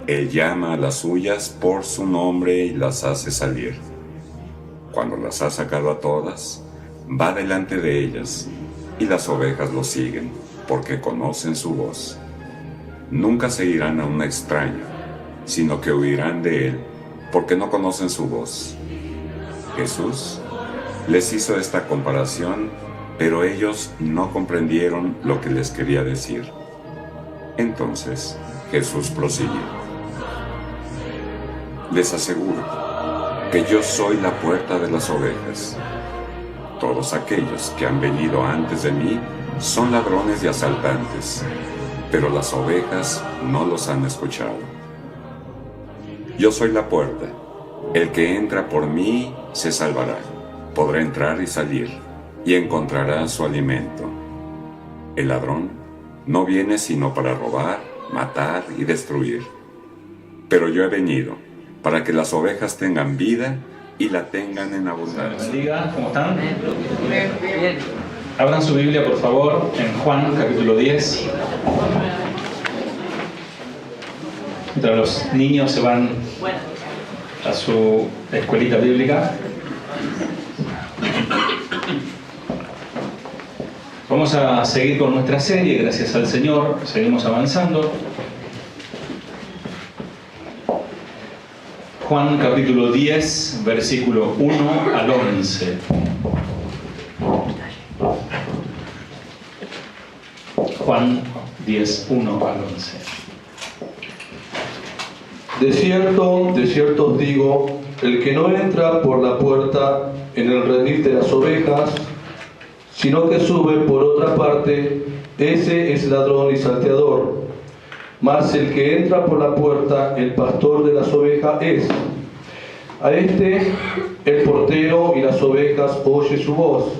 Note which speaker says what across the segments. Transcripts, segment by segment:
Speaker 1: Él llama a las suyas por su nombre y las hace salir. Cuando las ha sacado a todas, va delante de ellas, y las ovejas lo siguen, porque conocen su voz. Nunca seguirán a un extraño, sino que huirán de él, porque no conocen su voz. Jesús les hizo esta comparación, pero ellos no comprendieron lo que les quería decir. Entonces Jesús prosiguió: les aseguro que yo soy la puerta de las ovejas. Todos aquellos que han venido antes de mí son ladrones y asaltantes, pero las ovejas no los han escuchado. Yo soy la puerta. El que entra por mí se salvará. Podrá entrar y salir, y encontrará su alimento. El ladrón no viene sino para robar, matar y destruir. Pero yo he venido para que las ovejas tengan vida y la tengan en abundancia.
Speaker 2: Bendiga, ¿cómo están? Bien. Abran su Biblia, por favor, en Juan, capítulo 10. Mientras los niños se van a su escuelita bíblica, vamos a seguir con nuestra serie, gracias al Señor, seguimos avanzando. Juan capítulo 10, versículo 1 al 11. Juan 10, 1 al 11.
Speaker 3: De cierto os digo, el que no entra por la puerta en el redil de las ovejas, sino que sube por otra parte, ese es ladrón y salteador. Mas el que entra por la puerta, el pastor de las ovejas es. A este el portero y las ovejas oye su voz,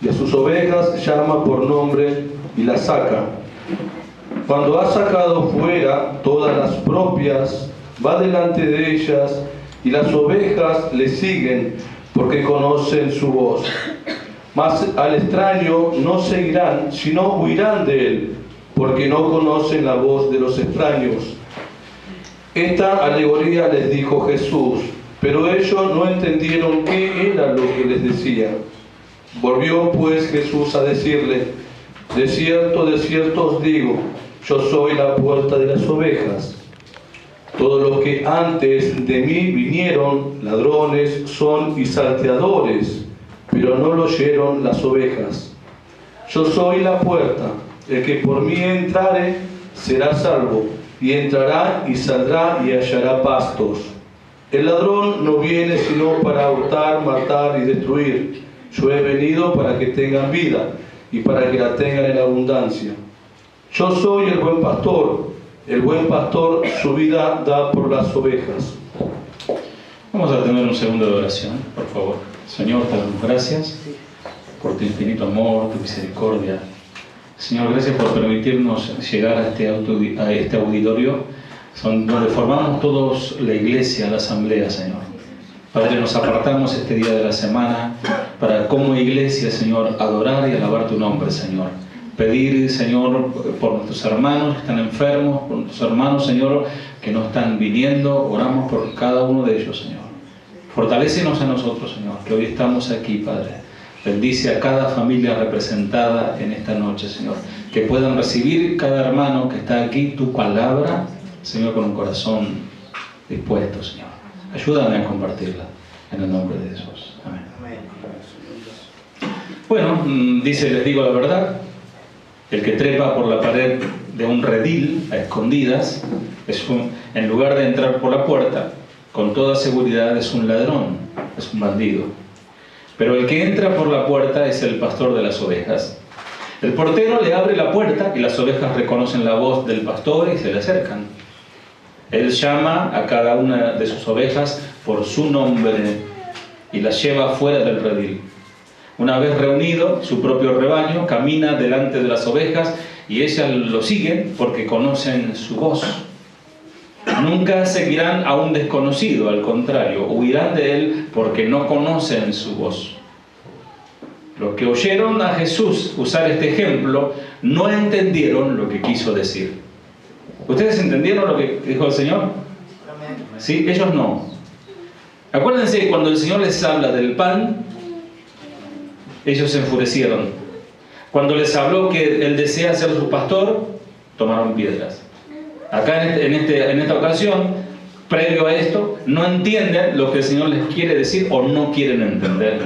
Speaker 3: y a sus ovejas llama por nombre y las saca. Cuando ha sacado fuera todas las propias, va delante de ellas, y las ovejas le siguen, porque conocen su voz. Mas al extraño no seguirán, sino huirán de él, porque no conocen la voz de los extraños. Esta alegoría les dijo Jesús, pero ellos no entendieron qué era lo que les decía. Volvió pues Jesús a decirle: de cierto os digo, yo soy la puerta de las ovejas. Todos los que antes de mí vinieron, ladrones son y salteadores, pero no lo oyeron las ovejas. Yo soy la puerta. El que por mí entrare será salvo, y entrará y saldrá y hallará pastos. El ladrón no viene sino para hurtar, matar y destruir. Yo he venido para que tengan vida y para que la tengan en abundancia. Yo soy el buen pastor. El buen pastor su vida da por las ovejas.
Speaker 2: Vamos a tener un segundo de oración, por favor. Señor, te damos gracias por tu infinito amor, tu misericordia. Señor, gracias por permitirnos llegar a este auditorio donde formamos todos la iglesia, la asamblea, Señor. Padre, nos apartamos este día de la semana para, como iglesia, Señor, adorar y alabar tu nombre, Señor. Pedir, Señor, por nuestros hermanos que están enfermos, por nuestros hermanos, Señor, que no están viniendo. Oramos por cada uno de ellos, Señor. Fortalécenos a nosotros, Señor, que hoy estamos aquí, Padre. Bendice a cada familia representada en esta noche, Señor. Que puedan recibir cada hermano que está aquí tu palabra, Señor, con un corazón dispuesto, Señor. Ayúdame a compartirla en el nombre de Jesús. Amén. Bueno, dice, les digo la verdad, el que trepa por la pared de un redil a escondidas, en lugar de entrar por la puerta, con toda seguridad es un ladrón, es un bandido. Pero el que entra por la puerta es el pastor de las ovejas. El portero le abre la puerta y las ovejas reconocen la voz del pastor y se le acercan. Él llama a cada una de sus ovejas por su nombre y las lleva fuera del redil. Una vez reunido su propio rebaño, camina delante de las ovejas y ellas lo siguen porque conocen su voz. Nunca seguirán a un desconocido, al contrario, huirán de él porque no conocen su voz. Los que oyeron a Jesús usar este ejemplo no entendieron lo que quiso decir. ¿Ustedes entendieron lo que dijo el Señor? ¿Sí? Ellos no. Acuérdense que cuando el Señor les habla del pan, ellos se enfurecieron. Cuando les habló que Él desea ser su pastor, tomaron piedras. Acá en esta ocasión, previo a esto, no entienden lo que el Señor les quiere decir o no quieren entender.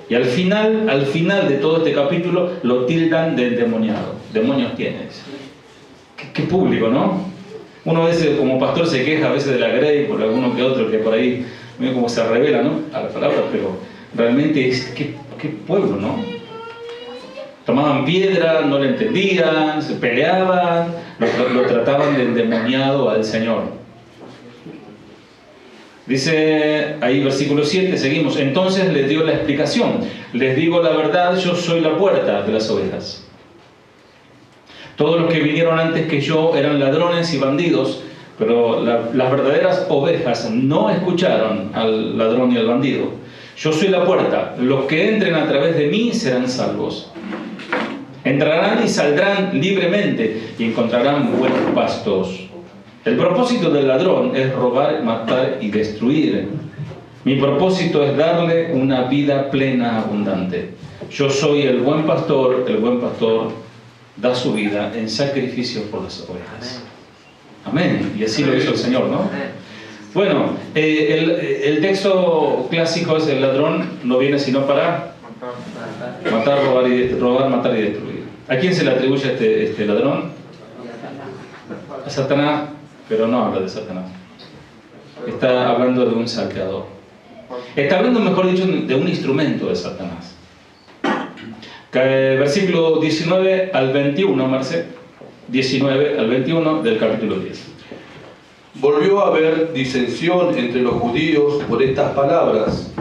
Speaker 2: Y al final de todo este capítulo, lo tildan de endemoniado. Demonios tienes. Qué público, ¿no? Uno a veces como pastor se queja a veces de la Grey por alguno que otro que por ahí, mira cómo se revela, ¿no? A la palabra, pero realmente qué pueblo, ¿no? Tomaban piedra, no le entendían, se peleaban, lo trataban de endemoniado al Señor. Dice ahí versículo 7, seguimos. Entonces les dio la explicación. Les digo la verdad, yo soy la puerta de las ovejas. Todos los que vinieron antes que yo eran ladrones y bandidos, pero las verdaderas ovejas no escucharon al ladrón y al bandido. Yo soy la puerta. Los que entren a través de mí serán salvos. Entrarán y saldrán libremente y encontrarán buenos pastos. El propósito del ladrón es robar, matar y destruir. Mi propósito es darle una vida plena, abundante. Yo soy el buen pastor da su vida en sacrificio por las ovejas. Amén. Y así lo hizo el Señor, ¿no? Bueno, el texto clásico es: el ladrón no viene sino para matar, robar, matar y destruir. ¿A quién se le atribuye este ladrón? A Satanás, pero no habla de Satanás. Está hablando de un salteador. Está hablando, mejor dicho, de un instrumento de Satanás. Versículo 19 al 21, Marce. 19 al 21 del capítulo 10.
Speaker 3: Volvió a haber disensión entre los judíos por estas palabras.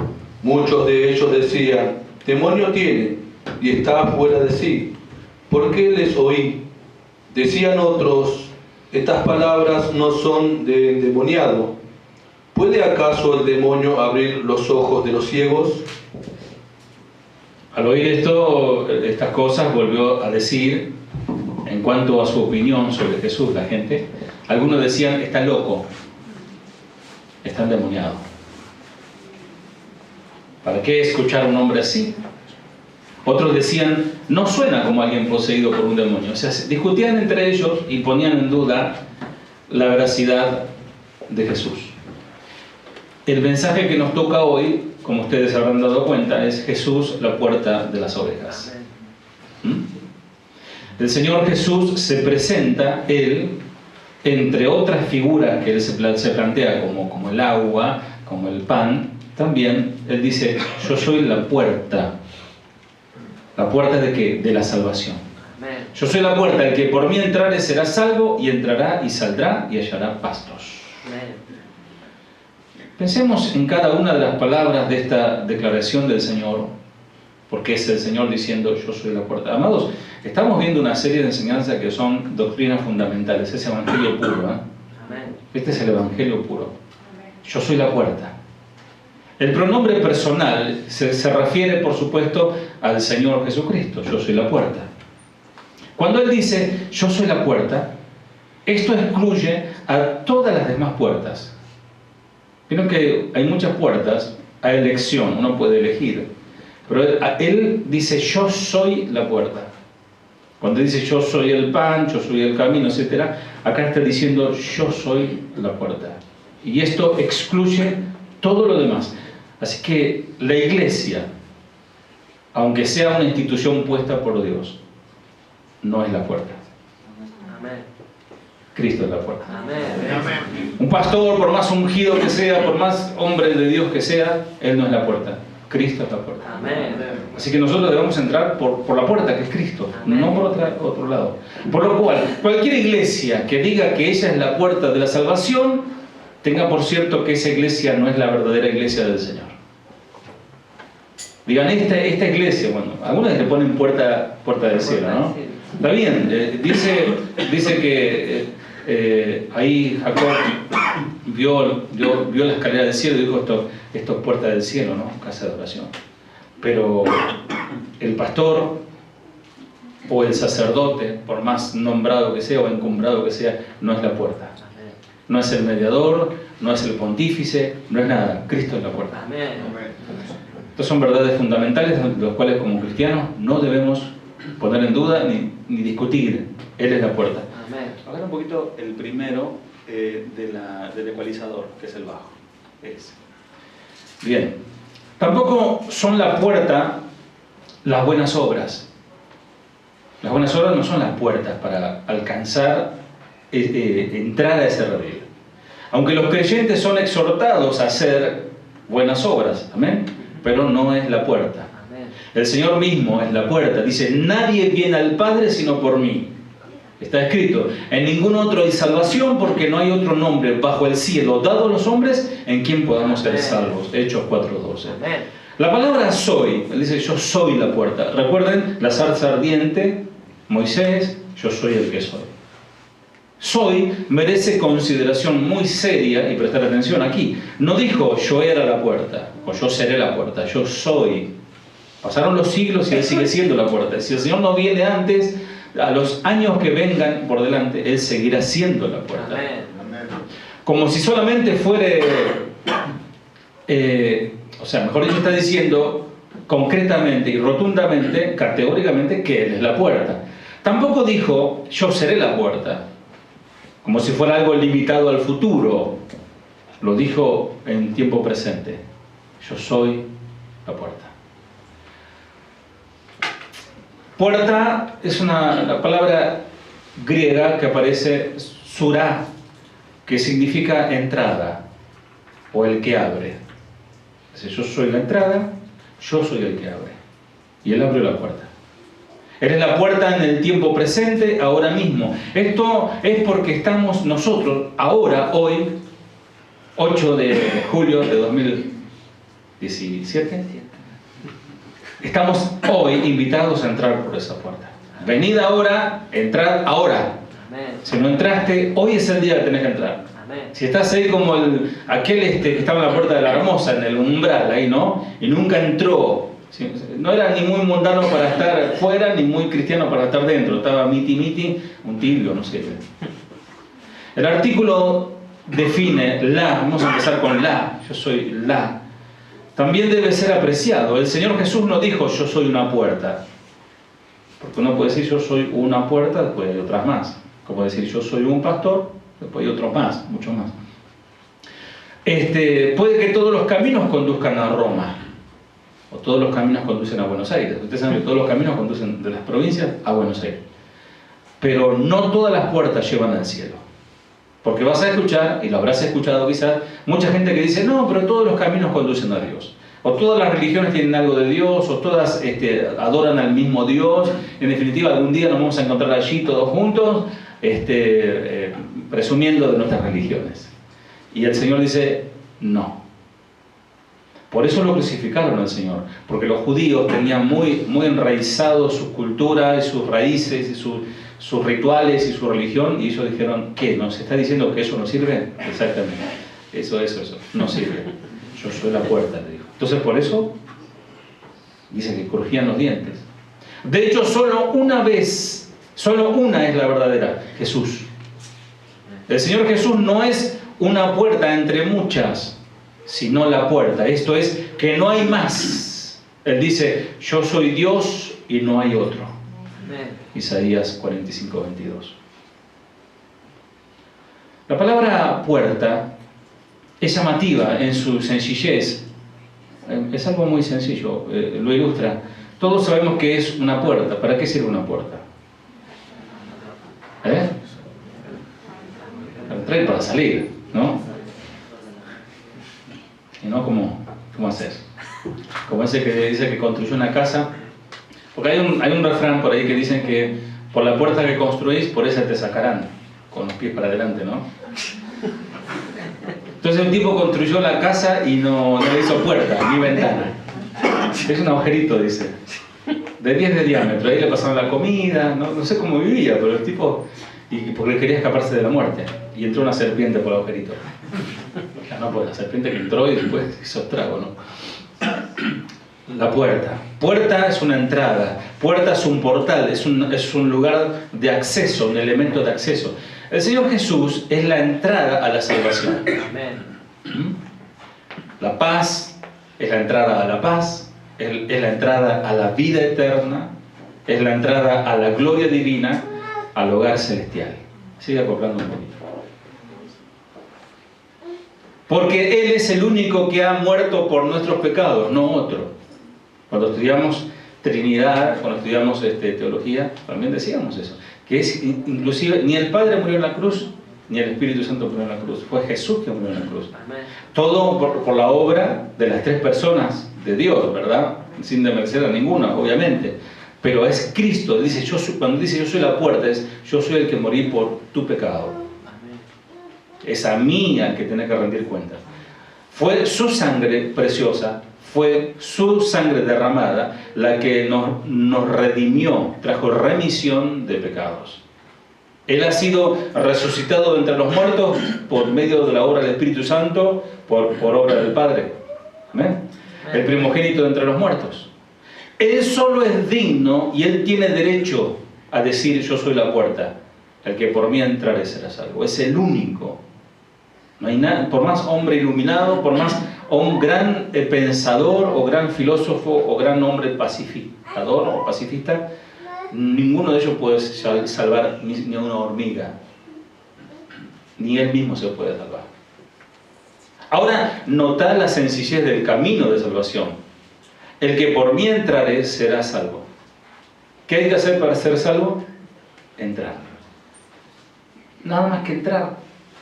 Speaker 3: Muchos de ellos decían: demonio tiene y está fuera de sí. ¿Por qué les oí? Decían otros: estas palabras no son de endemoniado. ¿Puede acaso el demonio abrir los ojos de los ciegos?
Speaker 2: Al oír estas cosas, volvió a decir, en cuanto a su opinión sobre Jesús, la gente, algunos decían: está loco, está endemoniado. ¿Para qué escuchar a un hombre así? Otros decían: no suena como alguien poseído por un demonio. O sea, discutían entre ellos y ponían en duda la veracidad de Jesús. El mensaje que nos toca hoy, como ustedes habrán dado cuenta, es Jesús, la puerta de las ovejas. El Señor Jesús se presenta, Él, entre otras figuras que Él se plantea como el agua, como el pan, también Él dice: yo soy la puerta. ¿La puerta de qué? De la salvación. Yo soy la puerta, el que por mí entrare será salvo, y entrará y saldrá y hallará pastos. Pensemos en cada una de las palabras de esta declaración del Señor, porque es el Señor diciendo: yo soy la puerta. Amados, estamos viendo una serie de enseñanzas que son doctrinas fundamentales, es evangelio puro, Este es el evangelio puro. Yo soy la puerta. El pronombre personal se refiere, por supuesto, al Señor Jesucristo. Yo soy la puerta. Cuando Él dice: yo soy la puerta, esto excluye a todas las demás puertas. Vieron que hay muchas puertas a elección, uno puede elegir. Pero Él dice: yo soy la puerta. Cuando dice: yo soy el pan, yo soy el camino, etc., acá está diciendo: yo soy la puerta. Y esto excluye todo lo demás. Así que la iglesia, aunque sea una institución puesta por Dios, no es la puerta. Cristo es la puerta. Un pastor, por más ungido que sea, por más hombre de Dios que sea, él no es la puerta. Cristo es la puerta. Así que nosotros debemos entrar por la puerta, que es Cristo, no por otro lado. Por lo cual, cualquier iglesia que diga que ella es la puerta de la salvación, tenga por cierto que esa iglesia no es la verdadera iglesia del Señor. Digan: esta iglesia, bueno, algunos le ponen puerta del cielo, ¿no? Está bien, dice que ahí Jacob vio la escalera del cielo y dijo: esto es puerta del cielo, ¿no? Casa de oración. Pero el pastor o el sacerdote, por más nombrado que sea o encumbrado que sea, no es la puerta. No es el mediador, no es el pontífice, no es nada. Cristo es la puerta. Estas son verdades fundamentales, los cuales como cristianos no debemos poner en duda ni discutir. Él es la puerta. Ahora un poquito el primero del ecualizador, que es el bajo. Bien. Tampoco son la puerta las buenas obras. Las buenas obras no son las puertas para alcanzar, entrar a ese redil. Aunque los creyentes son exhortados a hacer buenas obras, amén, pero no es la puerta. El Señor mismo es la puerta. Dice, nadie viene al Padre sino por mí. Está escrito, en ningún otro hay salvación porque no hay otro nombre bajo el cielo dado a los hombres en quien podamos ser salvos. Hechos 4:12. La palabra soy, él dice, yo soy la puerta. Recuerden la zarza ardiente, Moisés, yo soy el que soy. Soy merece consideración muy seria y prestar atención aquí. No dijo yo era la puerta o yo seré la puerta, yo soy. Pasaron los siglos y Él sigue siendo la puerta. Si el Señor no viene antes, a los años que vengan por delante, Él seguirá siendo la puerta. Como si solamente fuere, o sea, mejor dicho, está diciendo concretamente y rotundamente, categóricamente, que Él es la puerta. Tampoco dijo, yo seré la puerta, como si fuera algo limitado al futuro. Lo dijo en tiempo presente. Yo soy la puerta. Puerta es la palabra griega que aparece surá, que significa entrada o el que abre. Dice, yo soy la entrada, yo soy el que abre. Y Él abrió la puerta. Él es la puerta en el tiempo presente, ahora mismo. Esto es porque estamos nosotros, ahora, hoy, 8 de julio de 2017, estamos hoy invitados a entrar por esa puerta. Venid ahora, entrad ahora. Si no entraste, hoy es el día que tenés que entrar. Si estás ahí como aquel que estaba en la puerta de la hermosa, en el umbral, ahí, ¿no? Y nunca entró. No era ni muy mundano para estar fuera, ni muy cristiano para estar dentro. Estaba miti, un tibio, no sé. El artículo define la, vamos a empezar con la, yo soy la. También debe ser apreciado. El Señor Jesús no dijo, yo soy una puerta. Porque uno puede decir, yo soy una puerta, después hay otras más. Como decir, yo soy un pastor, después hay otros más, mucho más. Puede que todos los caminos conduzcan a Roma. O todos los caminos conducen a Buenos Aires. Ustedes saben que todos los caminos conducen de las provincias a Buenos Aires. Pero no todas las puertas llevan al cielo. Porque vas a escuchar, y lo habrás escuchado quizás, mucha gente que dice, no, pero todos los caminos conducen a Dios. O todas las religiones tienen algo de Dios, o todas adoran al mismo Dios. En definitiva, algún día nos vamos a encontrar allí todos juntos, presumiendo de nuestras religiones. Y el Señor dice, no. Por eso lo crucificaron al Señor, porque los judíos tenían muy enraizados su cultura y sus raíces y sus rituales y su religión, y ellos dijeron, ¿qué? ¿Nos está diciendo que eso no sirve? Exactamente, eso, no sirve. Yo soy la puerta, le dijo. Entonces por eso, dice que crujían los dientes. De hecho, solo una es la verdadera, Jesús. El Señor Jesús no es una puerta entre muchas, sino la puerta. Esto es que no hay más. Él dice, yo soy Dios y no hay otro. Isaías 45:22. La palabra puerta es llamativa en su sencillez. Es algo muy sencillo, lo ilustra. Todos sabemos que es una puerta. ¿Para qué sirve una puerta? Para entrar y para salir, ¿no? Y no como hacer. Como ese que dice que construyó una casa. Porque hay un refrán por ahí que dicen que por la puerta que construís, por esa te sacarán. Con los pies para adelante, ¿no? Entonces un tipo construyó la casa y no le hizo puerta, ni ventana. Es un agujerito, dice. De 10 de diámetro. Ahí le pasaron la comida, no sé cómo vivía, pero el tipo... Y porque quería escaparse de la muerte. Y entró una serpiente por el agujerito. No, pues la serpiente que entró y después hizo estrago, ¿no? La puerta. Puerta es una entrada. Puerta es un portal, es un lugar de acceso, un elemento de acceso. El Señor Jesús es la entrada a la salvación.
Speaker 4: Amén.
Speaker 2: La paz es la entrada a la paz, es la entrada a la vida eterna, es la entrada a la gloria divina, al hogar celestial. Sigue acoplando un poquito. Porque Él es el único que ha muerto por nuestros pecados, no otro. Cuando estudiamos Trinidad, cuando estudiamos teología, también decíamos eso. Que es inclusive, ni el Padre murió en la cruz, ni el Espíritu Santo murió en la cruz. Fue Jesús que murió en la cruz.
Speaker 4: Amén.
Speaker 2: Todo por la obra de las tres personas de Dios, ¿verdad? Sin desmerecer a ninguna, obviamente. Pero es Cristo. Dice, cuando dice yo soy la puerta, es yo soy el que morí por tu pecado.
Speaker 4: Amén.
Speaker 2: Es a mí al que tenés que rendir cuenta. Fue su sangre preciosa, fue su sangre derramada la que nos redimió, trajo remisión de pecados. Él ha sido resucitado de entre los muertos por medio de la obra del Espíritu Santo, por obra del Padre. ¿Amén? El primogénito de entre los muertos. Él solo es digno y Él tiene derecho a decir yo soy la puerta. El que por mí entrare será salvo. Es el único. No hay nada, por más hombre iluminado, por más un gran pensador o gran filósofo o gran hombre pacificador o pacifista, ninguno de ellos puede salvar ni a una hormiga. Ni él mismo se puede salvar. Ahora, notad la sencillez del camino de salvación. El que por mí entrare será salvo. ¿Qué hay que hacer para ser salvo? Entrar. Nada más que entrar.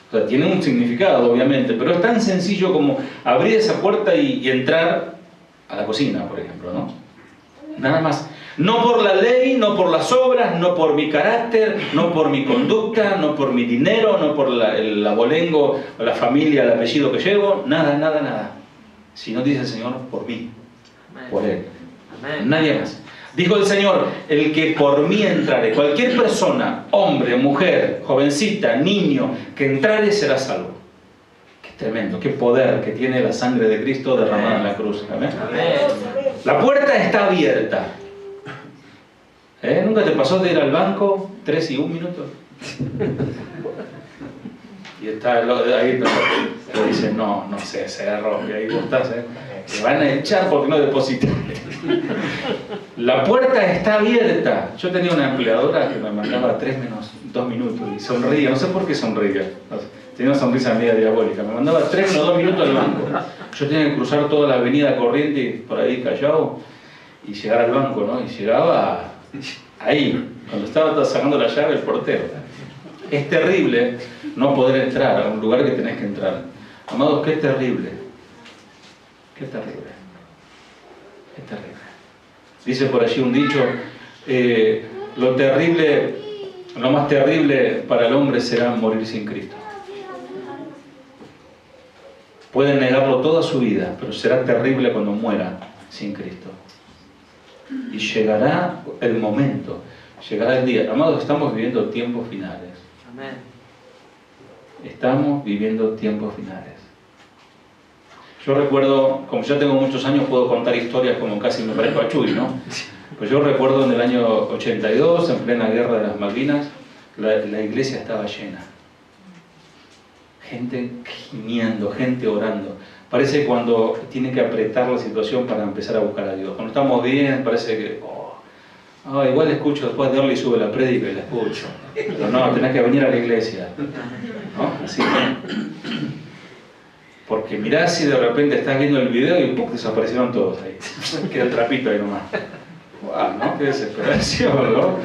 Speaker 2: O sea, tiene un significado, obviamente, pero es tan sencillo como abrir esa puerta y entrar a la cocina, por ejemplo, ¿no? Nada más. No por la ley, no por las obras, no por mi carácter, no por mi conducta, no por mi dinero, no por el abolengo, la familia, el apellido que llevo, nada, nada, nada. Si no dice el Señor, por mí, por Él.
Speaker 4: Amén.
Speaker 2: Nadie más. Dijo el Señor, el que por mí entrare, cualquier persona, hombre, mujer, jovencita, niño, que entrare será salvo. Qué tremendo, qué poder que tiene la sangre de Cristo derramada en la cruz. Amén.
Speaker 4: Amén.
Speaker 2: La puerta está abierta. ¿Nunca te pasó de ir al banco 3 y 1 minuto? Y está ahí, te dice, no sé, cerro, y ahí vos estás, te van a echar porque no depositaste. La puerta está abierta. Yo tenía una empleadora que me mandaba 3 menos 2 minutos y sonreía, no sé por qué sonreía, tenía una sonrisa media diabólica, me mandaba 3 menos 2 minutos al banco. Yo tenía que cruzar toda la avenida Corrientes por ahí Callao y llegar al banco, ¿no? Y llegaba ahí, cuando estaba sacando la llave el portero. Es terrible no poder entrar a un lugar que tenés que entrar. Amados, qué terrible. Qué terrible. Qué terrible. Dice por allí un dicho, lo más terrible para el hombre será morir sin Cristo. Puede negarlo toda su vida, pero será terrible cuando muera sin Cristo. Y llegará el momento, llegará el día. Amados, estamos viviendo tiempos finales.
Speaker 4: Amén.
Speaker 2: Estamos viviendo tiempos finales. Yo recuerdo, como ya tengo muchos años, puedo contar historias como casi me parezco a Chuy, ¿no? Pues yo recuerdo en el año 82, en plena guerra de las Malvinas, la iglesia estaba llena. Gente gimiendo, gente orando. Parece cuando tiene que apretar la situación para empezar a buscar a Dios. Cuando estamos bien, parece que... igual escucho después de Orly sube la prédica y la escucho. Pero no, tenés que venir a la iglesia. ¿No? Así. Porque mirá si de repente estás viendo el video y ¡pum! Desaparecieron todos ahí. Queda el trapito ahí nomás. ¡Wow! ¿No? Qué desesperación, ¿no?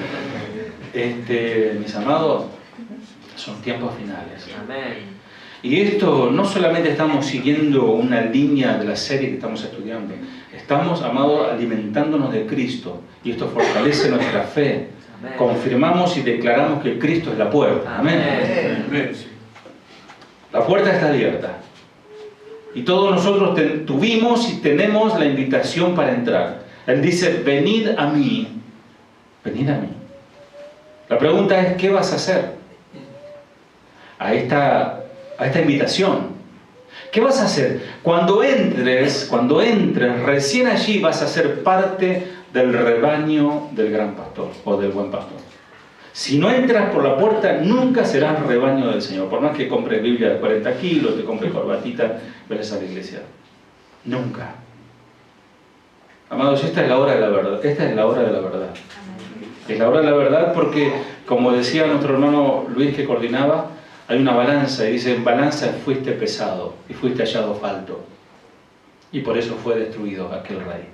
Speaker 2: Mis amados, son tiempos finales.
Speaker 4: Amén.
Speaker 2: Y esto no solamente estamos siguiendo una línea de la serie que estamos estudiando, estamos, amados, alimentándonos de Cristo. Y esto fortalece nuestra fe.
Speaker 4: Amén.
Speaker 2: Confirmamos y declaramos que Cristo es la puerta. Amén.
Speaker 4: Amén.
Speaker 2: La puerta está abierta. Y todos nosotros tuvimos y tenemos la invitación para entrar. Él dice, venid a mí. Venid a mí. La pregunta es, ¿qué vas a hacer a esta invitación? ¿Qué vas a hacer? Cuando entres, recién allí vas a ser parte del rebaño del gran pastor o del buen pastor. Si no entras por la puerta, nunca serás rebaño del Señor. Por más que compres Biblia de 40 kilos, te compres corbatita, vayas a la iglesia. Nunca. Amados, esta es la hora de la verdad. Esta es la hora de la verdad. Es la hora de la verdad porque, como decía nuestro hermano Luis que coordinaba, hay una balanza y dice, en balanza fuiste pesado y fuiste hallado falto. Y por eso fue destruido aquel rey.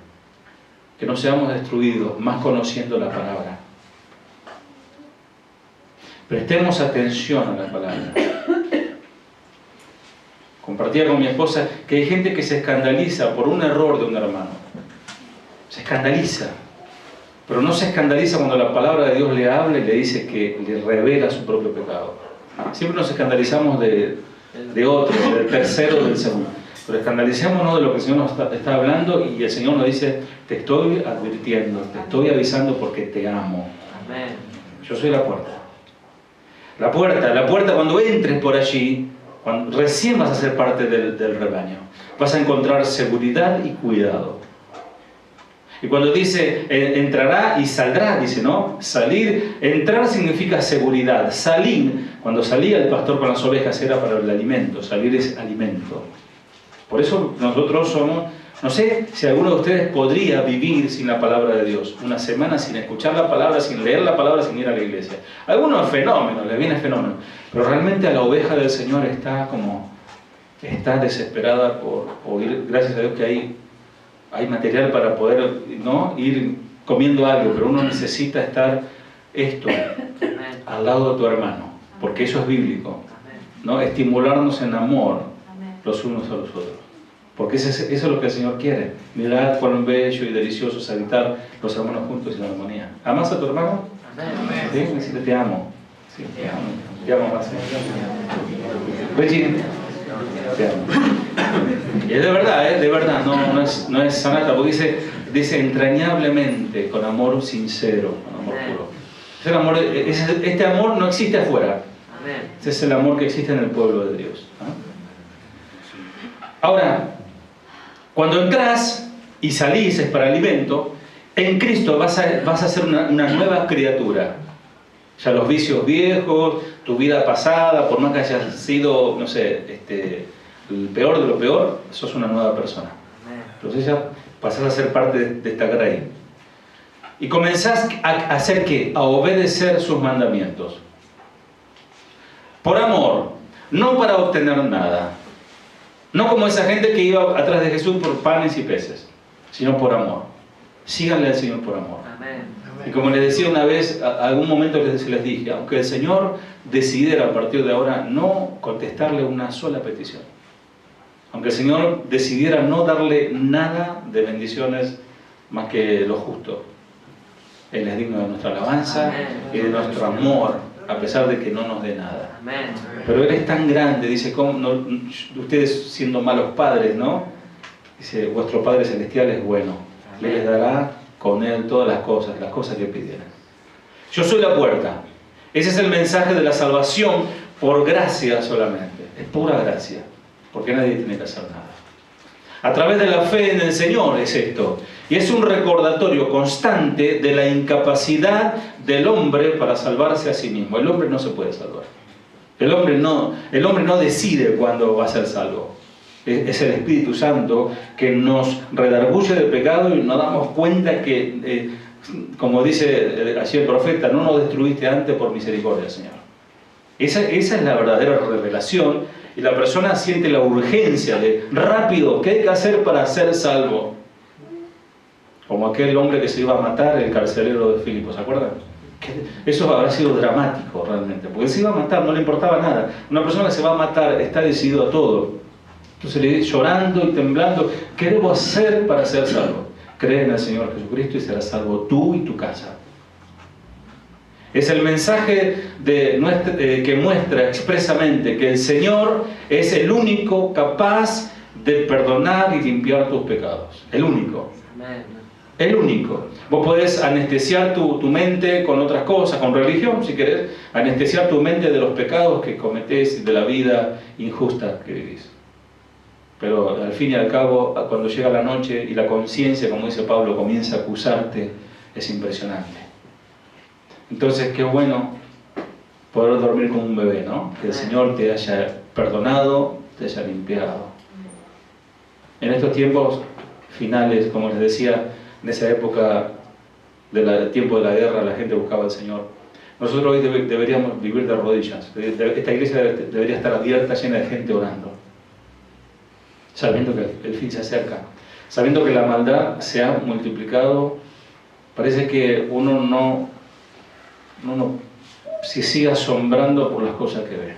Speaker 2: Que no seamos destruidos, más conociendo la palabra. Prestemos atención a la palabra. Compartía con mi esposa que hay gente que se escandaliza por un error de un hermano. Se escandaliza. Pero no se escandaliza cuando la palabra de Dios le habla y le dice que le revela su propio pecado. Siempre nos escandalizamos de otro, del tercero, del segundo. Pero escandalicémonos de lo que el Señor nos está hablando y el Señor nos dice, te estoy advirtiendo, te estoy avisando porque te amo.
Speaker 4: Amén.
Speaker 2: Yo soy la puerta. La puerta cuando entres por allí, recién vas a ser parte del rebaño. Vas a encontrar seguridad y cuidado. Y cuando dice entrará y saldrá, dice, ¿no? Salir, entrar significa seguridad. Salir, cuando salía el pastor con las ovejas era para el alimento. Salir es alimento. Por eso nosotros somos, no sé si alguno de ustedes podría vivir sin la palabra de Dios. Una semana sin escuchar la palabra, sin leer la palabra, sin ir a la iglesia. A algunos fenómenos, les viene fenómeno. Pero realmente a la oveja del Señor está desesperada por oír. Gracias a Dios que hay material para poder, ¿no?, ir comiendo algo, pero uno necesita estar al lado de tu hermano, porque eso es bíblico, ¿no? Estimularnos en amor los unos a los otros, porque eso es lo que el Señor quiere. Mirad cuán bello y delicioso es habitar los hermanos juntos en armonía. ¿Amas a tu hermano? ¿Sí? Decirle, te amo. Sí, te amo más. Regina, te amo. Y es de verdad, no es sanata, porque dice entrañablemente, con amor sincero, con amor puro. Este amor no existe afuera. Ese es el amor que existe en el pueblo de Dios. Ahora, cuando entras y salís es para alimento, en Cristo vas a ser una nueva criatura. Ya los vicios viejos, tu vida pasada, por más que hayas sido, no sé, el peor de lo peor, sos una nueva persona. Entonces ya pasás a ser parte de esta grey. Y comenzás a hacer ¿qué? A obedecer sus mandamientos. Por amor, no para obtener nada. No como esa gente que iba atrás de Jesús por panes y peces, sino por amor. Síganle al Señor por amor. Y como les decía una vez, algún momento se les dije, aunque el Señor decidiera a partir de ahora no contestarle una sola petición, aunque el Señor decidiera no darle nada de bendiciones más que lo justo, Él es digno de nuestra alabanza y de nuestro amor, a pesar de que no nos dé nada. Pero Él es tan grande, dice, ustedes siendo malos padres, ¿no? Dice, vuestro Padre Celestial es bueno, Él les dará con Él todas las cosas que pidieran. Yo soy la puerta. Ese es el mensaje de la salvación por gracia solamente. Es pura gracia, porque nadie tiene que hacer nada. A través de la fe en el Señor es esto. Y es un recordatorio constante de la incapacidad del hombre para salvarse a sí mismo. El hombre no se puede salvar. El hombre no decide cuándo va a ser salvo. Es el Espíritu Santo que nos redarguye de pecado y nos damos cuenta que, como dice así el profeta, no nos destruiste antes por misericordia, Señor. Esa es la verdadera revelación y la persona siente la urgencia de rápido, ¿qué hay que hacer para ser salvo? Como aquel hombre que se iba a matar, el carcelero de Filipo, ¿se acuerdan? Eso habrá sido dramático realmente, porque él se iba a matar, no le importaba nada. Una persona que se va a matar está decidido a todo. Entonces le dice, llorando y temblando, ¿qué debo hacer para ser salvo? Cree en el Señor Jesucristo y serás salvo tú y tu casa. Es el mensaje que muestra expresamente que el Señor es el único capaz de perdonar y limpiar tus pecados. El único. El único. Vos podés anestesiar tu mente con otras cosas, con religión, si querés, anestesiar tu mente de los pecados que cometés y de la vida injusta que vivís. pero al fin y al cabo, cuando llega la noche y la conciencia, como dice Pablo, comienza a acusarte, es impresionante. Entonces, qué bueno poder dormir como un bebé, ¿no? Que el Señor te haya perdonado, te haya limpiado. En estos tiempos finales, como les decía, en esa época del tiempo de la guerra, la gente buscaba al Señor. Nosotros hoy deberíamos vivir de rodillas. Esta iglesia debería estar abierta, llena de gente orando, sabiendo que el fin se acerca, sabiendo que la maldad se ha multiplicado. Parece que uno no se sigue asombrando por las cosas que ve.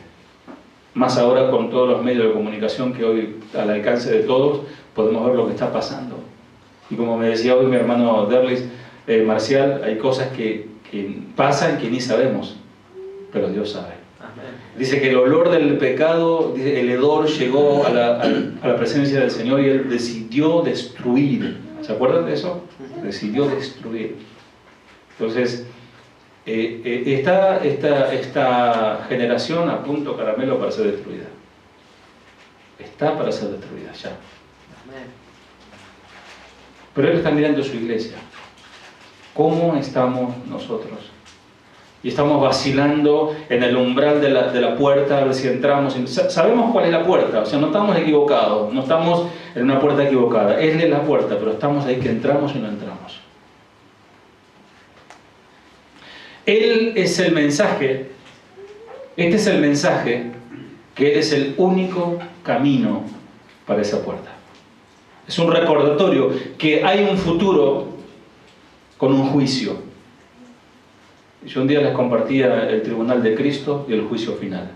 Speaker 2: Más ahora con todos los medios de comunicación que hoy al alcance de todos podemos ver lo que está pasando. Y como me decía hoy mi hermano Derlis, Marcial, hay cosas que pasan que ni sabemos, pero Dios sabe.
Speaker 4: Amén.
Speaker 2: Dice que el olor del pecado, dice, el hedor llegó a la presencia del Señor y Él decidió destruir. ¿Se acuerdan de eso? Decidió destruir. Entonces, esta generación a punto caramelo para ser destruida. Está para ser destruida ya.
Speaker 4: Amén.
Speaker 2: Pero Él está mirando su iglesia. ¿Cómo estamos nosotros? Y estamos vacilando en el umbral de la puerta a ver si entramos. Sabemos cuál es la puerta, o sea, no estamos equivocados, no estamos en una puerta equivocada. Él es la puerta, pero estamos ahí que entramos y no entramos. Él es el mensaje, este es el mensaje, que Él es el único camino para esa puerta. Es un recordatorio que hay un futuro con un juicio. Yo un día les compartía el tribunal de Cristo y el juicio final.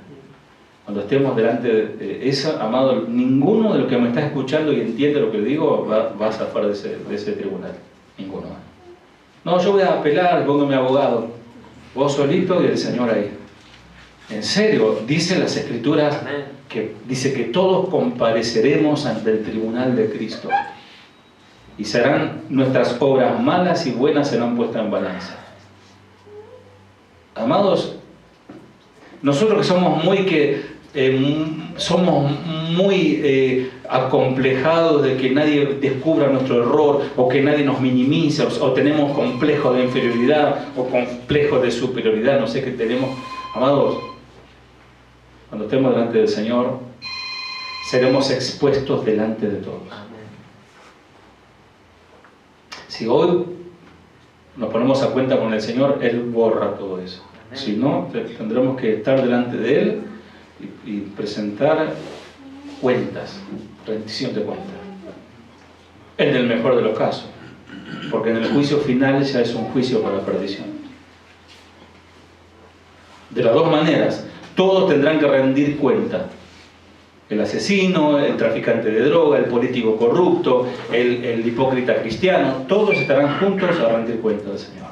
Speaker 2: Cuando estemos delante de esa, amado, ninguno de los que me está escuchando y entiende lo que digo va a zafar de ese tribunal. Ninguno. No, yo voy a apelar, pongo mi abogado. Vos solito y el Señor ahí. En serio, dicen las Escrituras que dice que todos compareceremos ante el tribunal de Cristo. Y serán nuestras obras malas y buenas serán puestas en balanza. Amados, nosotros que somos muy acomplejados de que nadie descubra nuestro error, o que nadie nos minimice, o tenemos complejos de inferioridad o complejos de superioridad, no sé qué tenemos. Amados, cuando estemos delante del Señor, seremos expuestos delante de todos. Si hoy nos ponemos a cuenta con el Señor, Él borra todo eso. Si no, tendremos que estar delante de Él y presentar cuentas, rendición de cuentas. En el mejor de los casos, porque en el juicio final ya es un juicio para la perdición. De las dos maneras, todos tendrán que rendir cuenta. El asesino, el traficante de droga, el político corrupto, el hipócrita cristiano, todos estarán juntos a rendir cuenta del Señor.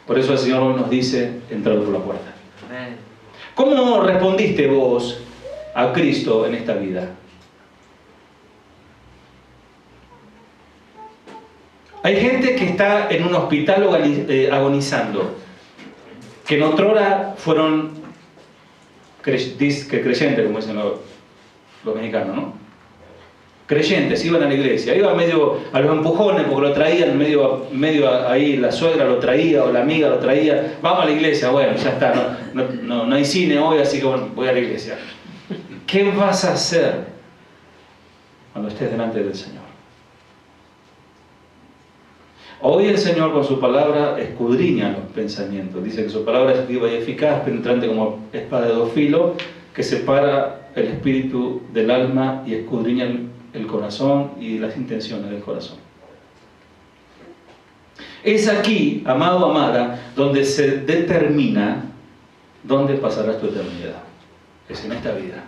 Speaker 2: Por eso el Señor hoy nos dice, entrad por la puerta.
Speaker 4: Amén.
Speaker 2: ¿Cómo respondiste vos a Cristo en esta vida? Hay gente que está en un hospital agonizando, que en otrora fueron creyentes, como dicen los mexicanos, ¿no? Creyentes, iban a la iglesia, iban medio a los empujones porque lo traían medio ahí, la suegra lo traía o la amiga lo traía, vamos a la iglesia, bueno, ya está, no hay cine hoy, así que bueno, voy a la iglesia. ¿Qué vas a hacer cuando estés delante del Señor? Hoy el Señor con su palabra escudriña los pensamientos, dice que su palabra es viva y eficaz, penetrante como espada de dos filos, que separa el espíritu del alma y escudriña el corazón y las intenciones del corazón. Es aquí, amado, amada, donde se determina dónde pasarás tu eternidad. Es en esta vida.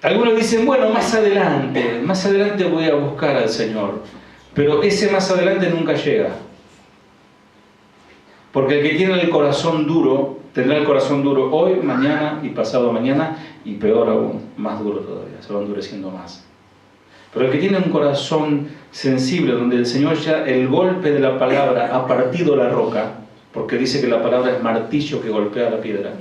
Speaker 2: Algunos dicen, bueno, más adelante voy a buscar al Señor. Pero ese más adelante nunca llega. Porque el que tiene el corazón duro, tendrá el corazón duro hoy, mañana y pasado mañana, y peor aún, más duro todavía, se va endureciendo más. Pero el que tiene un corazón sensible, donde el Señor ya el golpe de la palabra ha partido la roca, porque dice que la palabra es martillo que golpea la piedra.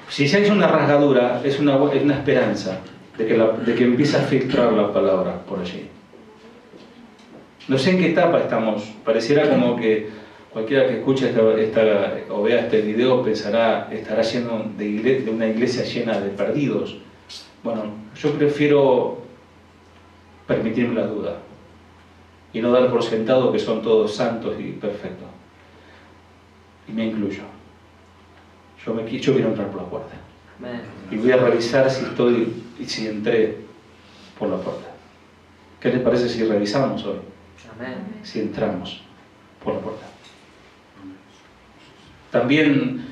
Speaker 2: Si se hace una rasgadura, es una esperanza de que empiece a filtrar la palabra por allí. No sé en qué etapa estamos. Pareciera como que cualquiera que escuche o vea este video estará lleno de una iglesia llena de perdidos. Bueno, yo prefiero permitirme la duda y no dar por sentado que son todos santos y perfectos. Y me incluyo. Yo quiero entrar por la puerta.
Speaker 4: Amén.
Speaker 2: Y voy a revisar si entré por la puerta. ¿Qué les parece si revisamos hoy?
Speaker 4: Amén.
Speaker 2: Si entramos por la puerta. También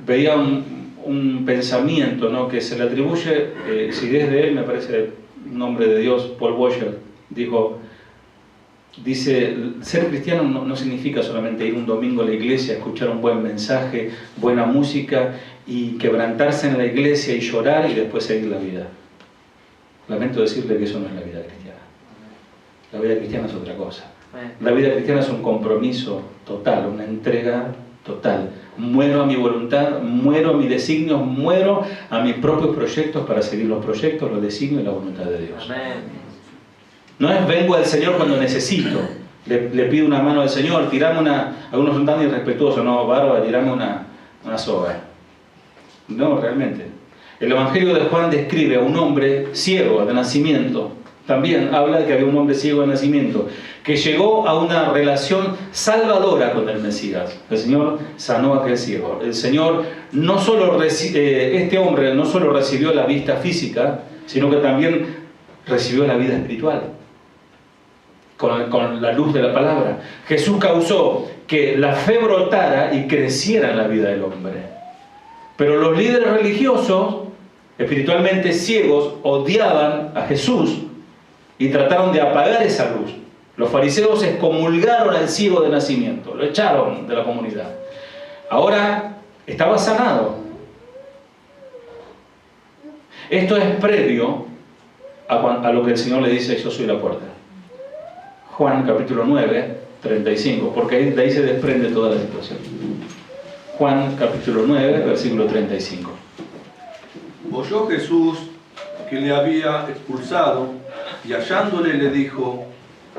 Speaker 2: veía un pensamiento, ¿no?, que se le atribuye, si es de él, me parece un hombre de Dios, Paul Washer, dice, ser cristiano no significa solamente ir un domingo a la iglesia, escuchar un buen mensaje, buena música y quebrantarse en la iglesia y llorar y después seguir la vida. Lamento decirle que eso no es la vida cristiana. La vida cristiana es otra cosa. La vida cristiana es un compromiso total, una entrega total. Muero a mi voluntad, muero a mis designios, muero a mis propios proyectos para seguir los proyectos, los designios y la voluntad de Dios.
Speaker 4: Amén.
Speaker 2: No es vengo al Señor cuando necesito, le pido una mano al Señor, tirame algunos son tan irrespetuosos, no, bárbaro, tirame una soga. No, realmente. El Evangelio de Juan describe a un hombre ciego de nacimiento. También habla de que había un hombre ciego de nacimiento, que llegó a una relación salvadora con el Mesías. El Señor sanó a aquel ciego. El Señor este hombre no solo recibió la vista física, sino que también recibió la vida espiritual. Con la luz de la palabra. Jesús causó que la fe brotara y creciera en la vida del hombre. Pero los líderes religiosos, espiritualmente ciegos, odiaban a Jesús y trataron de apagar esa luz. Los fariseos excomulgaron al ciego de nacimiento, lo echaron de la comunidad. Ahora estaba sanado. Esto es previo a lo que el Señor le dice: yo soy la puerta. Juan capítulo 9, 35, porque de ahí se desprende toda la situación. Juan capítulo 9, versículo 35.
Speaker 3: Oyó Jesús que le había expulsado y hallándole le dijo: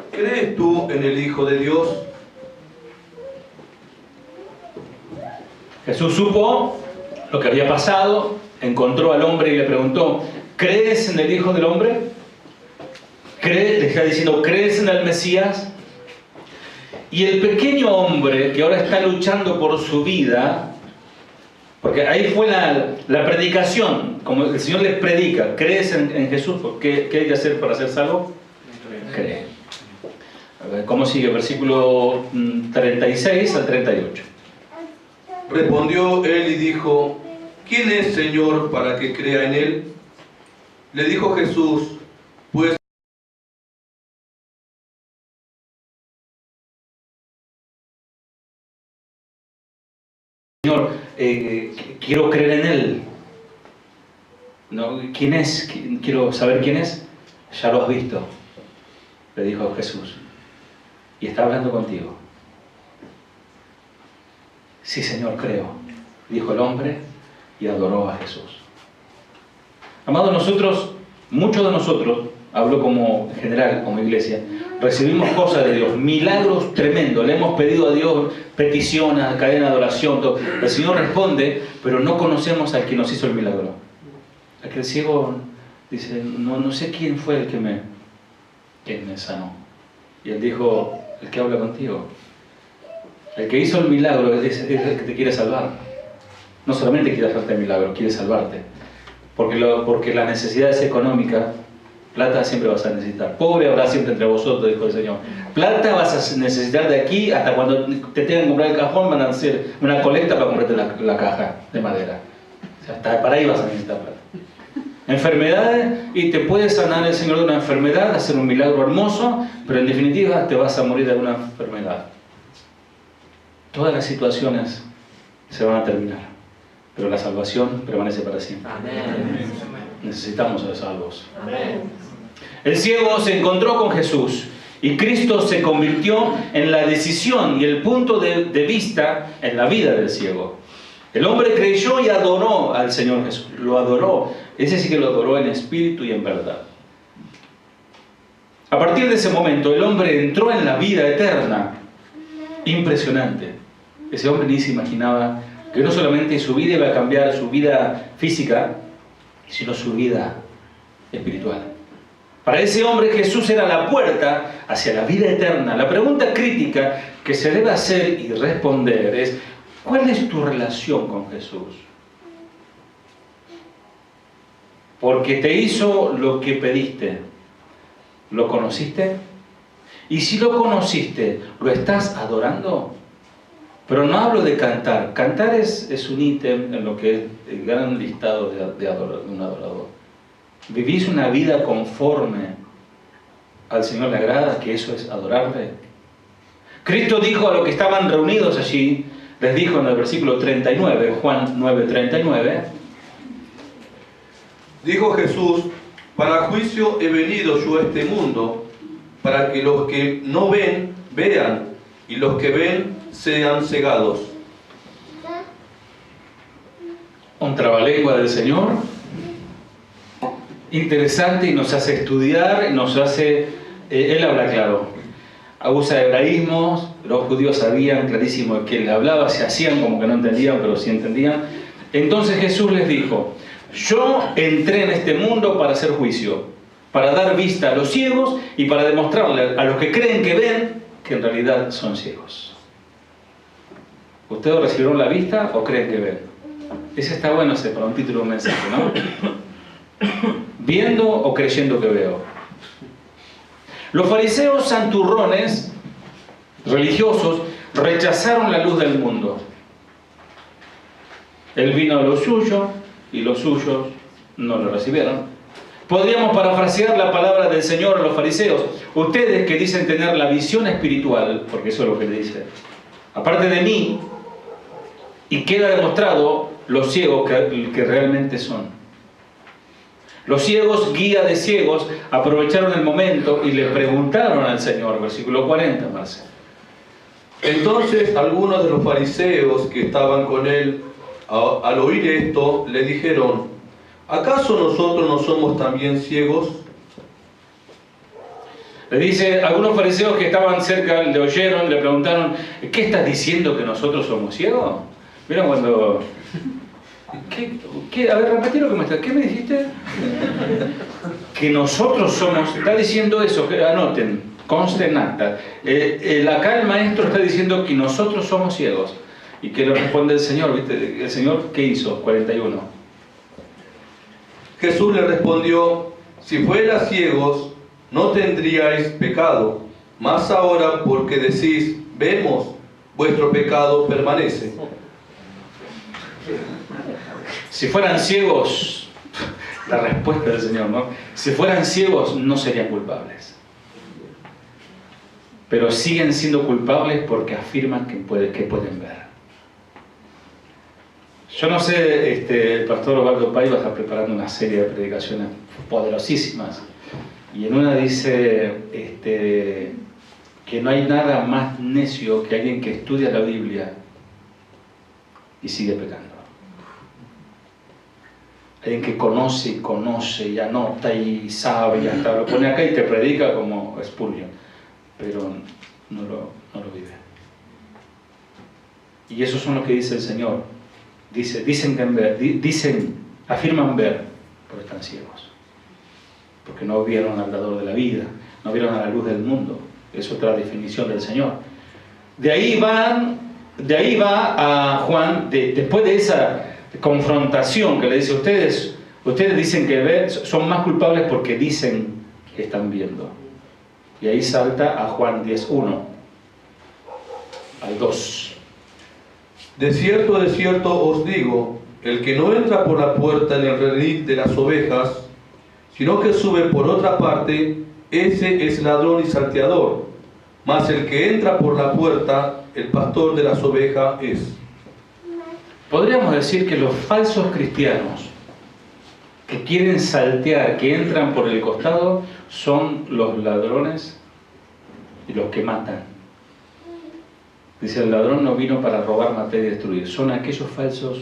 Speaker 3: ¿crees tú en el Hijo de Dios?
Speaker 2: Jesús supo lo que había pasado, encontró al hombre y le preguntó: ¿crees en el Hijo del Hombre? Le está diciendo: ¿crees en el Mesías? Y el pequeño hombre que ahora está luchando por su vida, porque ahí fue la predicación, como el Señor les predica: ¿crees en Jesús? ¿Qué hay que hacer para ser salvo? Cree. A ver, ¿cómo sigue? Versículo 36 al 38.
Speaker 3: Respondió él y dijo: ¿quién es, Señor, para que crea en él? Le dijo Jesús: pues
Speaker 2: Señor, quiero creer en Él. ¿No? ¿Quién es? Quiero saber quién es. Ya lo has visto, le dijo Jesús. Y está hablando contigo. Sí, Señor, creo, dijo el hombre y adoró a Jesús. Amados, muchos de nosotros, hablo como en general, como iglesia, recibimos cosas de Dios, milagros tremendos, le hemos pedido a Dios peticiones, cadena de oración, todo. El Señor responde, pero no conocemos al que nos hizo el milagro. Aquel ciego dice: no sé quién fue el que me sanó. Y él dijo: el que habla contigo. El que hizo el milagro es el que te quiere salvar. No solamente quiere hacerte el milagro, quiere salvarte. Porque la necesidad es económica. Plata siempre vas a necesitar. Pobre habrá siempre entre vosotros, dijo el Señor. Plata vas a necesitar de aquí hasta cuando te tengan que comprar el cajón, van a hacer una colecta para comprarte la caja de madera. O sea, hasta para ahí vas a necesitar plata. Enfermedades, y te puede sanar el Señor de una enfermedad, hacer un milagro hermoso, pero en definitiva te vas a morir de una enfermedad. Todas las situaciones se van a terminar, pero la salvación permanece para siempre.
Speaker 4: Amén.
Speaker 2: Necesitamos ser salvos.
Speaker 4: Amén.
Speaker 2: El ciego se encontró con Jesús y Cristo se convirtió en la decisión y el punto de vista en la vida del ciego. El hombre creyó y adoró al Señor Jesús. Lo adoró. Ese sí que lo adoró en espíritu y en verdad. A partir de ese momento, el hombre entró en la vida eterna. Impresionante. Ese hombre ni se imaginaba que no solamente su vida iba a cambiar, su vida física, sino su vida espiritual. Para ese hombre Jesús era la puerta hacia la vida eterna. La pregunta crítica que se debe hacer y responder es: ¿cuál es tu relación con Jesús? Porque te hizo lo que pediste. ¿Lo conociste? Y si lo conociste, ¿lo estás adorando? Pero no hablo de cantar. Cantar es un ítem en lo que es el gran listado de un adorador. ¿Vivís una vida conforme al Señor le agrada, que eso es adorarle? Cristo dijo a los que estaban reunidos allí, les dijo en el versículo 39, Juan 9:39,
Speaker 3: dijo Jesús: para juicio he venido yo a este mundo, para que los que no ven, vean, y los que ven, sean cegados.
Speaker 2: Un trabalengua del Señor, interesante, y nos hace estudiar, nos hace... Él habla claro, usa hebraísmos, los judíos sabían clarísimo de qué le hablaba, se hacían como que no entendían, pero sí entendían. Entonces Jesús les dijo: yo entré en este mundo para hacer juicio, para dar vista a los ciegos y para demostrarle a los que creen que ven que en realidad son ciegos. ¿Ustedes recibieron la vista o creen que ven? Ese está bueno para un título de un mensaje, ¿no? ¿Viendo o creyendo que veo? Los fariseos santurrones, religiosos, rechazaron la luz del mundo. Él vino a lo suyo y los suyos no lo recibieron. Podríamos parafrasear la palabra del Señor a los fariseos: ustedes que dicen tener la visión espiritual, porque eso es lo que le dice, aparte de mí, y queda demostrado los ciegos que realmente son. Los ciegos, guía de ciegos, aprovecharon el momento y le preguntaron al Señor, versículo 40, Marcelo.
Speaker 3: Entonces algunos de los fariseos que estaban con él, al oír esto, le dijeron: ¿acaso nosotros no somos también ciegos?
Speaker 2: Le dice, algunos fariseos que estaban cerca le oyeron, le preguntaron: ¿qué estás diciendo, que nosotros somos ciegos? Mira cuando... ¿Qué? A ver, repetí lo que me estás... ¿Qué me dijiste? Que nosotros somos... Está diciendo eso, que anoten, conste en acta. Acá el maestro está diciendo que nosotros somos ciegos. ¿Y qué le responde el Señor? ¿Viste? ¿El Señor qué hizo? 41.
Speaker 3: Jesús le respondió: si fueras ciegos, no tendríais pecado, mas ahora, porque decís, vemos, vuestro pecado permanece.
Speaker 2: Si fueran ciegos, la respuesta del Señor, ¿no? Si fueran ciegos, no serían culpables. Pero siguen siendo culpables porque afirman que pueden ver. Yo no sé, el pastor Osvaldo Paiva está preparando una serie de predicaciones poderosísimas. Y en una dice que no hay nada más necio que alguien que estudia la Biblia y sigue pecando. Alguien que conoce y anota y sabe y hasta lo pone acá y te predica como Spurgeon, pero no lo vive. Y esos son los que dice el Señor. Afirman ver, pero están ciegos. Porque no vieron al dador de la vida, no vieron a la luz del mundo. Es otra definición del Señor. De ahí va a Juan, después de esa confrontación que le dice: ustedes dicen que ven, son más culpables porque dicen que están viendo. Y ahí salta a Juan 10:1 al 2.
Speaker 3: De cierto os digo, el que no entra por la puerta en el redil de las ovejas, sino que sube por otra parte, ese es ladrón y salteador. Mas el que entra por la puerta, el pastor de las ovejas es.
Speaker 2: Podríamos decir que los falsos cristianos que quieren saltear, que entran por el costado, son los ladrones y los que matan. Dice, el ladrón no vino para robar, matar y destruir. Son aquellos falsos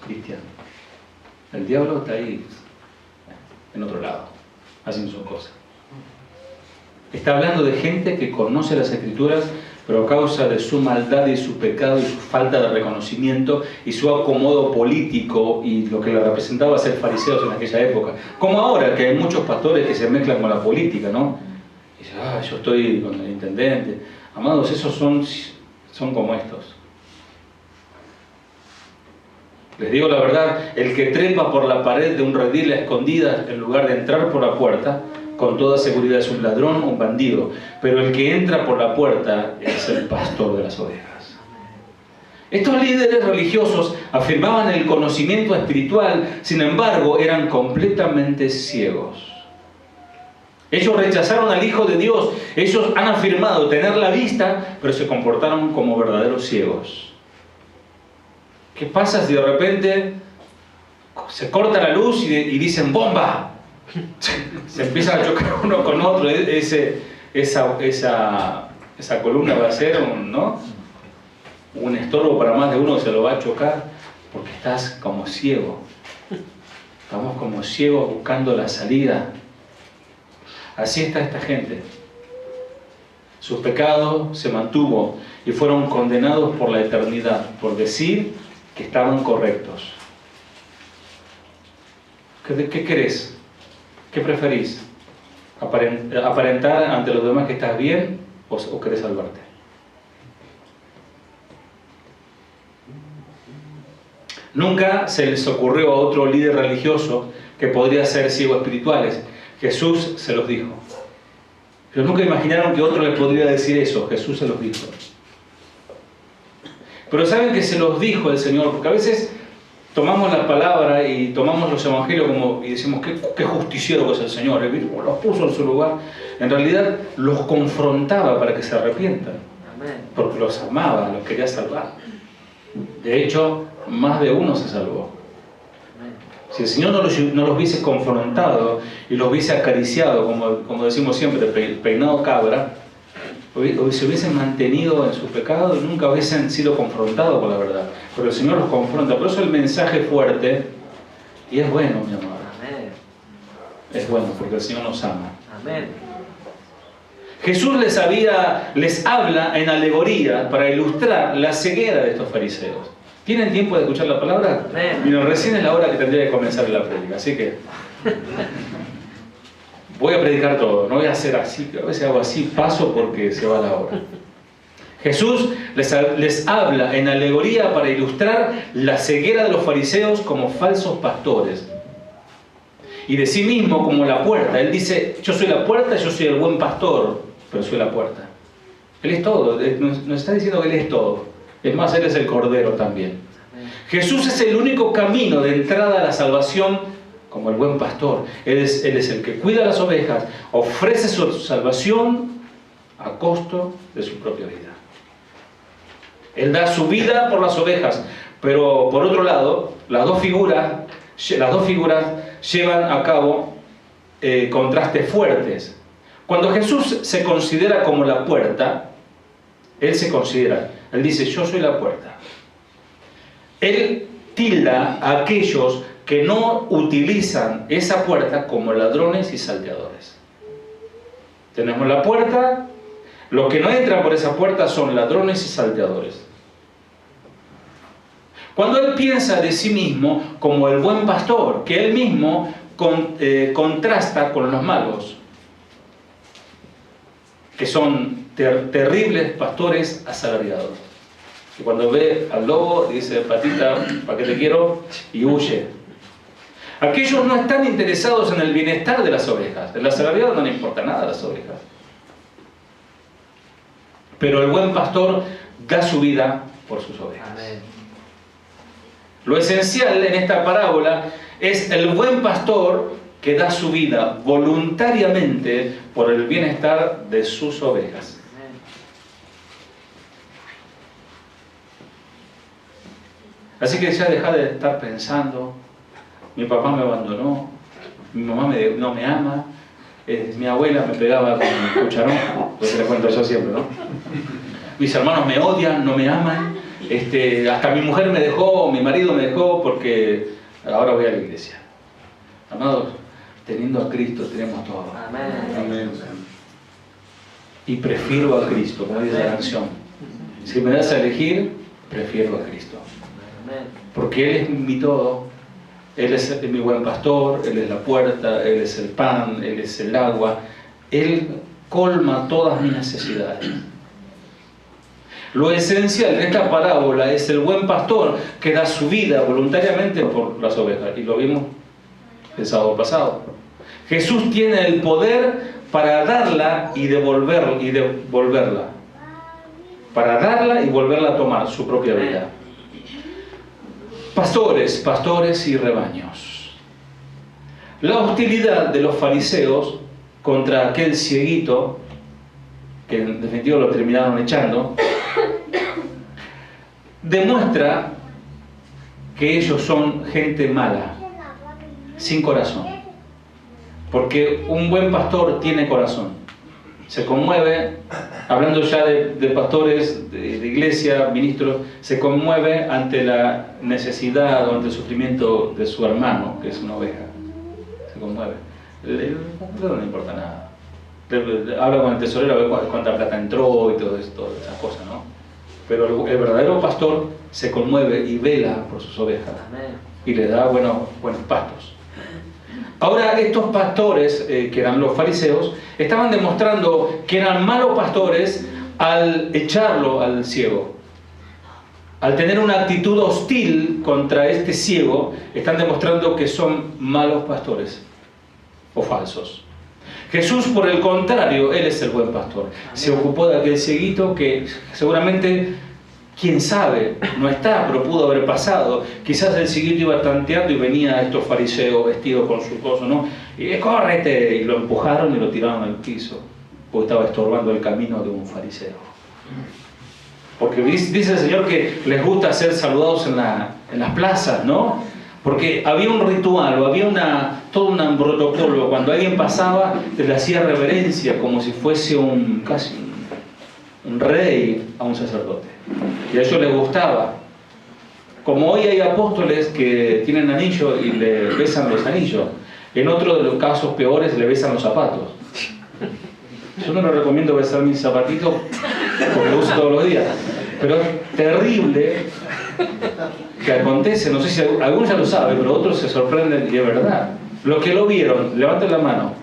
Speaker 2: cristianos. El diablo está ahí, en otro lado, haciendo sus cosas. Está hablando de gente que conoce las Escrituras, pero a causa de su maldad y su pecado y su falta de reconocimiento y su acomodo político y lo que le representaba ser fariseos en aquella época. Como ahora, que hay muchos pastores que se mezclan con la política, ¿no? Y dicen, yo estoy con el intendente. Amados, esos son como estos. Les digo la verdad, el que trepa por la pared de un redil a escondidas en lugar de entrar por la puerta, con toda seguridad es un ladrón o un bandido, pero el que entra por la puerta es el pastor de las ovejas. Estos líderes religiosos afirmaban el conocimiento espiritual, sin embargo, eran completamente ciegos. Ellos rechazaron al Hijo de Dios, ellos han afirmado tener la vista, pero se comportaron como verdaderos ciegos. ¿Qué pasa si de repente se corta la luz y dicen ¡bomba! Se empiezan a chocar uno con otro. Esa columna va a ser un estorbo para más de uno que se lo va a chocar, porque estás como ciego. Estamos como ciegos buscando la salida. Así está esta gente. Su pecado se mantuvo y fueron condenados por la eternidad por decir que estaban correctos. ¿Qué querés? ¿Qué preferís? ¿Aparentar ante los demás que estás bien o querés salvarte? Nunca se les ocurrió a otro líder religioso que podría ser ciego espirituales. Jesús se los dijo. Pero nunca imaginaron que otro les podría decir eso. Jesús se los dijo. Pero saben que se los dijo el Señor, porque a veces tomamos la palabra y tomamos los evangelios y decimos qué justiciero que es el Señor, los puso en su lugar. En realidad los confrontaba para que se arrepientan, porque los amaba, los quería salvar. De hecho, más de uno se salvó. Si el Señor no los hubiese confrontado y los hubiese acariciado, como decimos siempre, peinado cabra, se hubiesen mantenido en su pecado y nunca hubiesen sido confrontados por la verdad. Pero el Señor los confronta. Por eso el mensaje fuerte, y es bueno, mi amor. Amén. Es bueno porque el Señor nos ama. Amén. Jesús les habla en alegoría para ilustrar la ceguera de estos fariseos. ¿Tienen tiempo de escuchar la palabra? Amén. Mira, recién es la hora que tendría que comenzar la prédica, así que voy a predicar todo, no voy a hacer así, a veces hago así, paso porque se va la hora. Jesús les habla en alegoría para ilustrar la ceguera de los fariseos como falsos pastores y de sí mismo como la puerta. Él dice, yo soy la puerta, yo soy el buen pastor, pero soy la puerta. Él es todo, nos está diciendo que Él es todo. Es más, Él es el Cordero también. Jesús es el único camino de entrada a la salvación como el buen pastor. Él es el que cuida las ovejas, ofrece su salvación a costo de su propia vida. Él da su vida por las ovejas, pero por otro lado, las dos figuras llevan a cabo contrastes fuertes. Cuando Jesús se considera como la puerta, Él dice, yo soy la puerta. Él tilda a aquellos que no utilizan esa puerta como ladrones y salteadores. Tenemos la puerta, los que no entran por esa puerta son ladrones y salteadores. Cuando Él piensa de sí mismo como el buen pastor, que Él mismo contrasta con los malos, que son terribles pastores asalariados. Y cuando ve al lobo, dice, patita, ¿para qué te quiero? Y huye. Aquellos no están interesados en el bienestar de las ovejas. El asalariado no le importa nada a las ovejas. Pero el buen pastor da su vida por sus ovejas. Amén. Lo esencial en esta parábola es el buen pastor que da su vida voluntariamente por el bienestar de sus ovejas. Así que ya deja de estar pensando, mi papá me abandonó, mi mamá no me ama, mi abuela me pegaba con el cucharón, lo que le cuento yo siempre, ¿no? mis hermanos me odian, no me aman, hasta mi mujer me dejó, mi marido me dejó porque ahora voy a la iglesia. Amados, teniendo a Cristo tenemos todo.
Speaker 4: Amén.
Speaker 2: Y prefiero a Cristo, como dice la canción. Si me das a elegir, prefiero a Cristo. Porque Él es mi todo. Él es mi buen pastor, Él es la puerta, Él es el pan, Él es el agua. Él colma todas mis necesidades. Lo esencial de esta parábola es el buen pastor que da su vida voluntariamente por las ovejas. Y lo vimos el sábado pasado. Jesús tiene el poder para darla y devolverla. Para darla y volverla a tomar su propia vida. Pastores y rebaños. La hostilidad de los fariseos contra aquel cieguito, que en definitiva lo terminaron echando, demuestra que ellos son gente mala, sin corazón. Porque un buen pastor tiene corazón. Se conmueve, hablando ya de pastores, de iglesia, ministros, se conmueve ante la necesidad o ante el sufrimiento de su hermano, que es una oveja. Se conmueve. No le importa nada. Habla con el tesorero a ver cuánta plata entró y todo esto, esas cosas, ¿no? Pero el verdadero pastor se conmueve y vela por sus ovejas y le da buenos pastos. Ahora estos pastores, que eran los fariseos, estaban demostrando que eran malos pastores al echarlo al ciego. Al tener una actitud hostil contra este ciego, están demostrando que son malos pastores o falsos. Jesús, por el contrario, Él es el buen pastor. Se ocupó de aquel cieguito que seguramente, quién sabe, no está, pero pudo haber pasado. Quizás el cieguito iba tanteando y venía estos fariseos vestidos con su coso, ¿no? Y ¡córrete! Y lo empujaron y lo tiraron al piso, porque estaba estorbando el camino de un fariseo. Porque dice el Señor que les gusta ser saludados en las plazas, ¿no? Porque había un ritual, o había todo un protocolo. Cuando alguien pasaba, le hacía reverencia, como si fuese casi un rey a un sacerdote. Y a ellos les gustaba. Como hoy hay apóstoles que tienen anillo y le besan los anillos. En otro de los casos peores le besan los zapatos. Yo no les recomiendo besar mis zapatitos porque lo uso todos los días. Pero es terrible que acontece, no sé si algunos ya lo saben, pero otros se sorprenden y es verdad. Los que lo vieron, levanten la mano.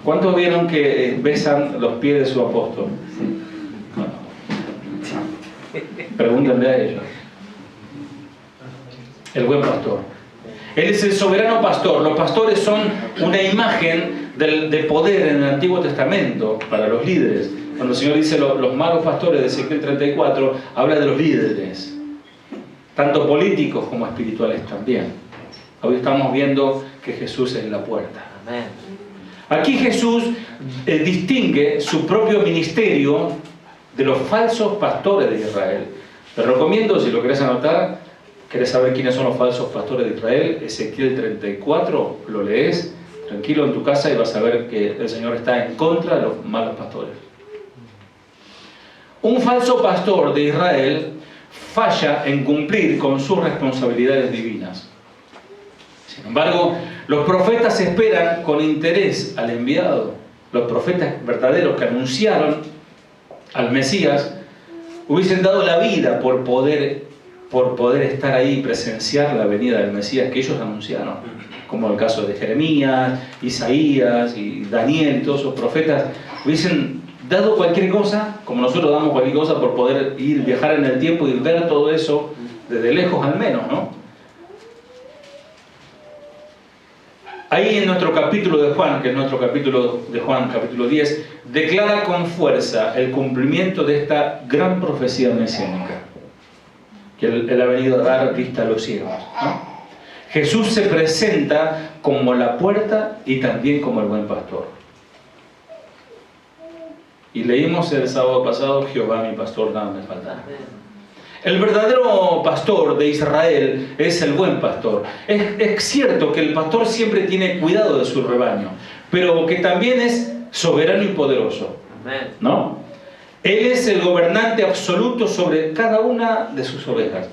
Speaker 2: ¿Cuántos vieron que besan los pies de su apóstol? Bueno, pregúntenle a ellos. El buen pastor. Él es el soberano pastor. Los pastores son una imagen de poder en el Antiguo Testamento para los líderes. Cuando el Señor dice los malos pastores de Ezequiel 34, habla de los líderes, tanto políticos como espirituales también. Hoy estamos viendo que Jesús es la puerta.
Speaker 4: Amén.
Speaker 2: Aquí Jesús distingue su propio ministerio de los falsos pastores de Israel. Te recomiendo, si lo querés anotar, querés saber quiénes son los falsos pastores de Israel, Ezequiel 34, lo lees tranquilo en tu casa y vas a ver que el Señor está en contra de los malos pastores. Un falso pastor de Israel falla en cumplir con sus responsabilidades divinas. Sin embargo, los profetas esperan con interés al enviado. Los profetas verdaderos que anunciaron al Mesías hubiesen dado la vida por poder estar ahí y presenciar la venida del Mesías que ellos anunciaron, como el caso de Jeremías, Isaías y Daniel y todos esos profetas. Hubiesen dado cualquier cosa, como nosotros damos cualquier cosa por poder viajar en el tiempo y ver todo eso desde lejos al menos, ¿no? Ahí en nuestro capítulo de Juan, que es nuestro capítulo de Juan, capítulo 10, declara con fuerza el cumplimiento de esta gran profecía mesiánica, que Él ha venido a dar vista a los ciegos, ¿no? Jesús se presenta como la puerta y también como el buen pastor. Y leímos el sábado pasado, Jehová mi pastor, nada me faltará. El verdadero pastor de Israel es el buen pastor. Es cierto que el pastor siempre tiene cuidado de su rebaño, pero que también es soberano y poderoso, ¿no? Él es el gobernante absoluto sobre cada una de sus ovejas.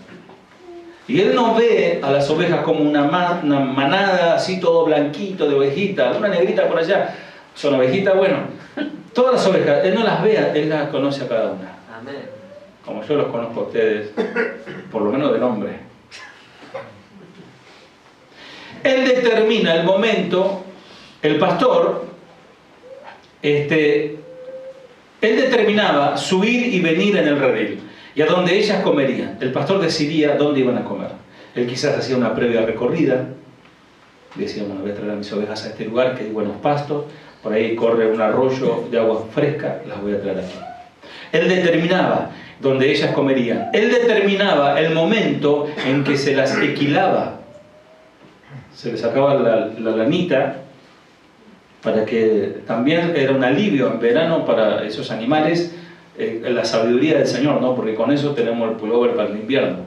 Speaker 2: Y Él no ve a las ovejas como una manada así todo blanquito de ovejitas, una negrita por allá. Son ovejitas, bueno, todas las ovejas, Él no las ve, Él las conoce a cada una.
Speaker 4: Amén.
Speaker 2: Como yo los conozco a ustedes, por lo menos de nombre. Él determina el momento, el pastor, él determinaba su ir y venir en el redil y a donde ellas comerían. El pastor decidía dónde iban a comer. Él quizás hacía una previa recorrida, decía, bueno, voy a traer a mis ovejas a este lugar que hay buenos pastos, por ahí corre un arroyo de agua fresca, las voy a traer aquí. Él determinaba donde ellas comerían. Él determinaba el momento en que se las equilaba. Se les sacaba la lanita, para que también era un alivio en verano para esos animales, la sabiduría del Señor, ¿no? Porque con eso tenemos el pullover para el invierno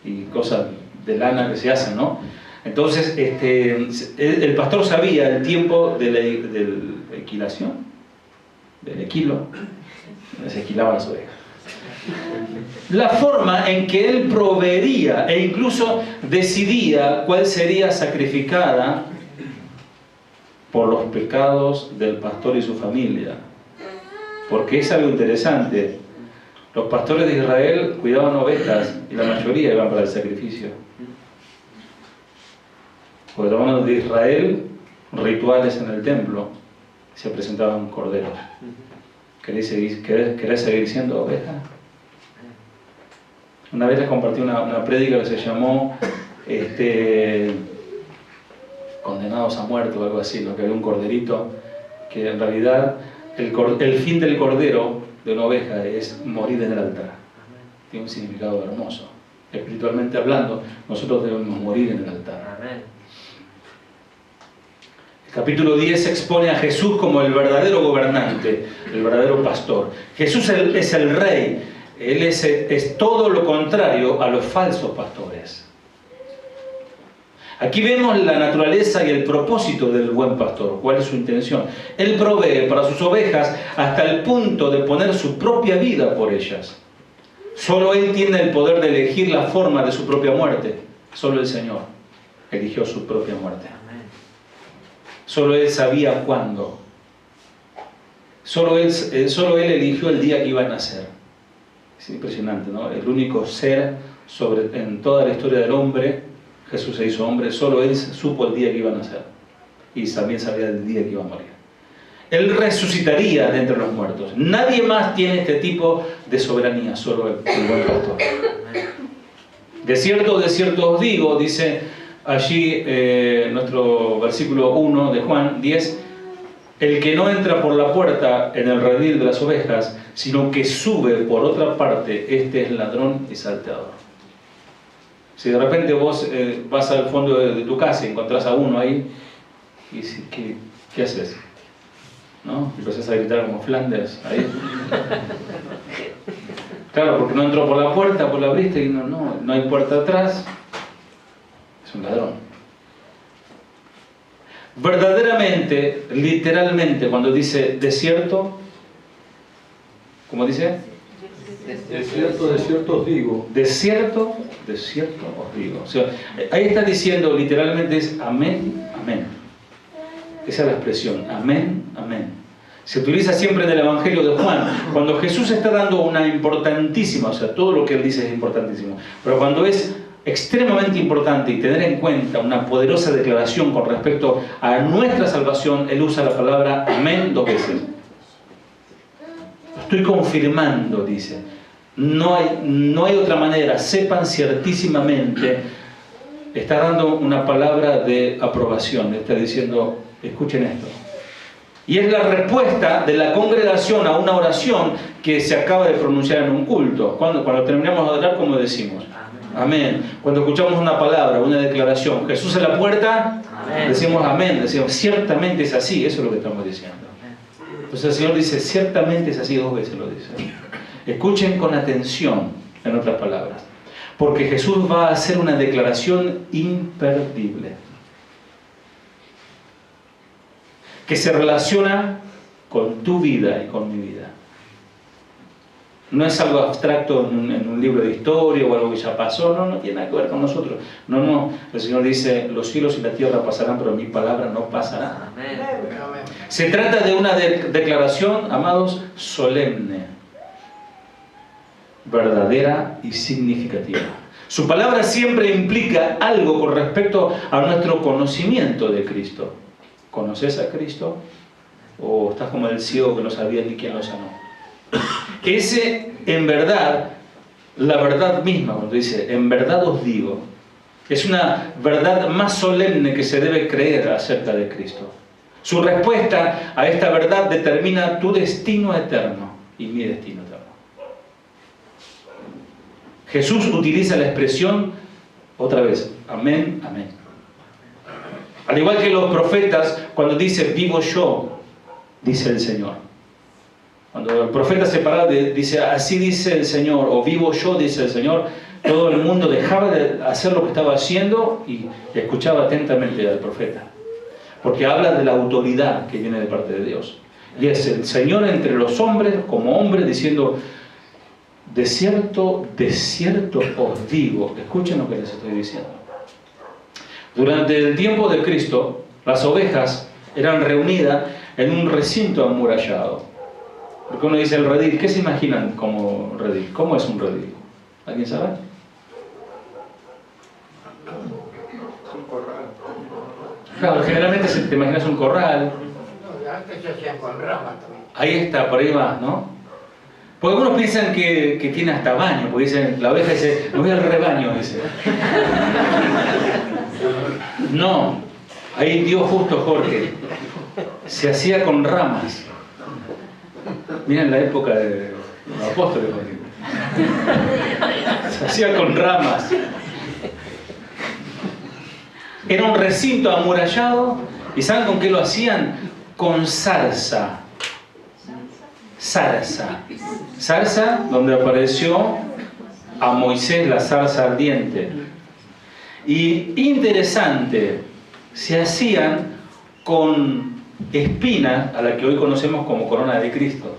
Speaker 2: y cosas de lana que se hacen, ¿no? Entonces, el pastor sabía el tiempo de la equilación, del equilo, se equilaban las ovejas. La forma en que él proveería e incluso decidía cuál sería sacrificada por los pecados del pastor y su familia. Porque es algo interesante. Los pastores de Israel cuidaban ovejas y la mayoría iban para el sacrificio. Porque los de Israel, rituales en el templo, se presentaban corderos. ¿Querés seguir siendo oveja? Una vez les compartí una prédica que se llamó Condenados a muerte o algo así, ¿no? Que había un corderito que en realidad el fin del cordero de una oveja es morir en el altar. Tiene un significado hermoso. Espiritualmente hablando, nosotros debemos morir en el altar. El capítulo 10 expone a Jesús como el verdadero gobernante, el verdadero pastor. Jesús es el rey. Él es todo lo contrario a los falsos pastores. Aquí vemos la naturaleza y el propósito del buen pastor. ¿Cuál es su intención? Él provee para sus ovejas hasta el punto de poner su propia vida por ellas. Solo Él tiene el poder de elegir la forma de su propia muerte. Solo el Señor eligió su propia muerte. Solo Él sabía cuándo. Solo Él eligió el día que iba a nacer. Es impresionante, ¿no? El único ser en toda la historia del hombre. Jesús se hizo hombre, solo Él supo el día que iba a nacer y también sabía el día que iba a morir. Él resucitaría de entre los muertos. Nadie más tiene este tipo de soberanía, solo Él, el buen pastor. De cierto os digo, dice allí nuestro versículo 1 de Juan 10, el que no entra por la puerta en el redil de las ovejas, sino que sube por otra parte, este es ladrón y salteador. Si de repente vos vas al fondo de tu casa y encontrás a uno ahí, y ¿qué haces? ¿No? Empezás a gritar como Flanders ahí. Claro, porque no entró por la puerta, vos la abriste y no hay puerta atrás. Es un ladrón. Verdaderamente, literalmente, cuando dice desierto, ¿cómo dice?
Speaker 3: De cierto os digo.
Speaker 2: De cierto os digo. O sea, ahí está diciendo literalmente es amén, amén. Esa es la expresión, amén, amén. Se utiliza siempre en el Evangelio de Juan, cuando Jesús está dando una importantísima, o sea, todo lo que Él dice es importantísimo, pero cuando es extremadamente importante y tener en cuenta una poderosa declaración con respecto a nuestra salvación, Él usa la palabra amén 2 veces. Estoy confirmando, dice. No hay otra manera, sepan ciertísimamente, está dando una palabra de aprobación, está diciendo, escuchen esto. Y es la respuesta de la congregación a una oración que se acaba de pronunciar en un culto. Cuando terminamos de orar, ¿cómo decimos? Amén. Cuando escuchamos una palabra, una declaración, Jesús en la puerta, amén. Decimos amén, decimos ciertamente es así, eso es lo que estamos diciendo. Entonces el Señor dice, ciertamente es así, 2 veces lo dice. Escuchen con atención, en otras palabras, porque Jesús va a hacer una declaración imperdible, que se relaciona con tu vida y con mi vida. No es algo abstracto en un libro de historia o algo que ya pasó, no tiene nada que ver con nosotros. No, el Señor dice, los cielos y la tierra pasarán, pero mi palabra no pasará.
Speaker 4: Amén.
Speaker 2: Se trata de una declaración, amados, solemne, verdadera y significativa. Su palabra siempre implica algo con respecto a nuestro conocimiento de Cristo. ¿Conoces a Cristo? ¿O estás como el ciego que no sabía ni quién lo sanó? Ese, en verdad, la verdad misma, cuando dice, en verdad os digo, es una verdad más solemne que se debe creer acerca de Cristo. Su respuesta a esta verdad determina tu destino eterno y mi destino eterno. Jesús utiliza la expresión, otra vez, amén, amén. Al igual que los profetas, cuando dice, vivo yo, dice el Señor. Cuando el profeta se paraba, dice, así dice el Señor, o vivo yo, dice el Señor, todo el mundo dejaba de hacer lo que estaba haciendo y escuchaba atentamente al profeta. Porque habla de la autoridad que viene de parte de Dios. Y es el Señor entre los hombres, como hombre, diciendo, de cierto os digo, escuchen lo que les estoy diciendo. Durante el tiempo de Cristo, las ovejas eran reunidas en un recinto amurallado. Porque uno dice el redil, ¿qué se imaginan como redil? ¿Cómo es un redil? ¿Alguien sabe?
Speaker 5: Es un corral.
Speaker 2: Claro, generalmente te imaginas un corral.
Speaker 5: No, antes se hacían con ramas también.
Speaker 2: Ahí está, por ahí va, ¿no? Porque algunos piensan que tiene hasta baño, porque dicen, la oveja dice, me voy al rebaño, dice. No, ahí dio justo Jorge. Se hacía con ramas. Miren la época de los apóstoles, Jorge. Se hacía con ramas. Era un recinto amurallado, ¿y saben con qué lo hacían? Con zarza. Zarza. Zarza, donde apareció a Moisés la zarza ardiente. Y interesante, se hacían con espinas, a la que hoy conocemos como corona de Cristo.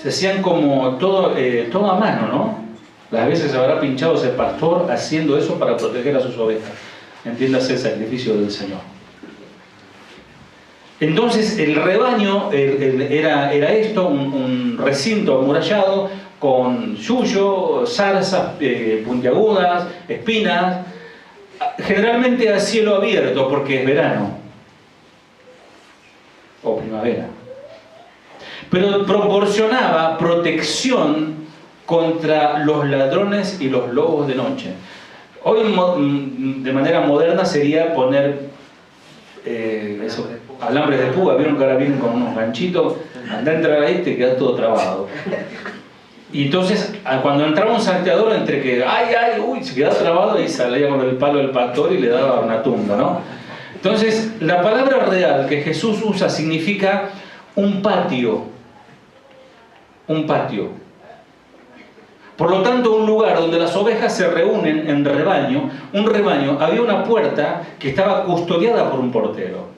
Speaker 2: Se hacían como todo a mano, ¿no? Las veces se habrá pinchado ese pastor haciendo eso para proteger a sus ovejas. Entiéndase el sacrificio del Señor. Entonces el rebaño era esto, un recinto amurallado con yuyo, zarzas puntiagudas, espinas, generalmente a cielo abierto porque es verano o primavera. Pero proporcionaba protección contra los ladrones y los lobos de noche. Hoy de manera moderna sería poner alambres de púa. Vieron que ahora vienen con unos ganchitos, anda a entrar ahí te queda todo trabado. Y entonces cuando entraba un salteador, entre que se quedaba trabado y salía con el palo del pastor y le daba una tumba, ¿no? Entonces la palabra real que Jesús usa significa un patio. Un patio. Por lo tanto, un lugar donde las ovejas se reúnen en rebaño, un rebaño, había una puerta que estaba custodiada por un portero.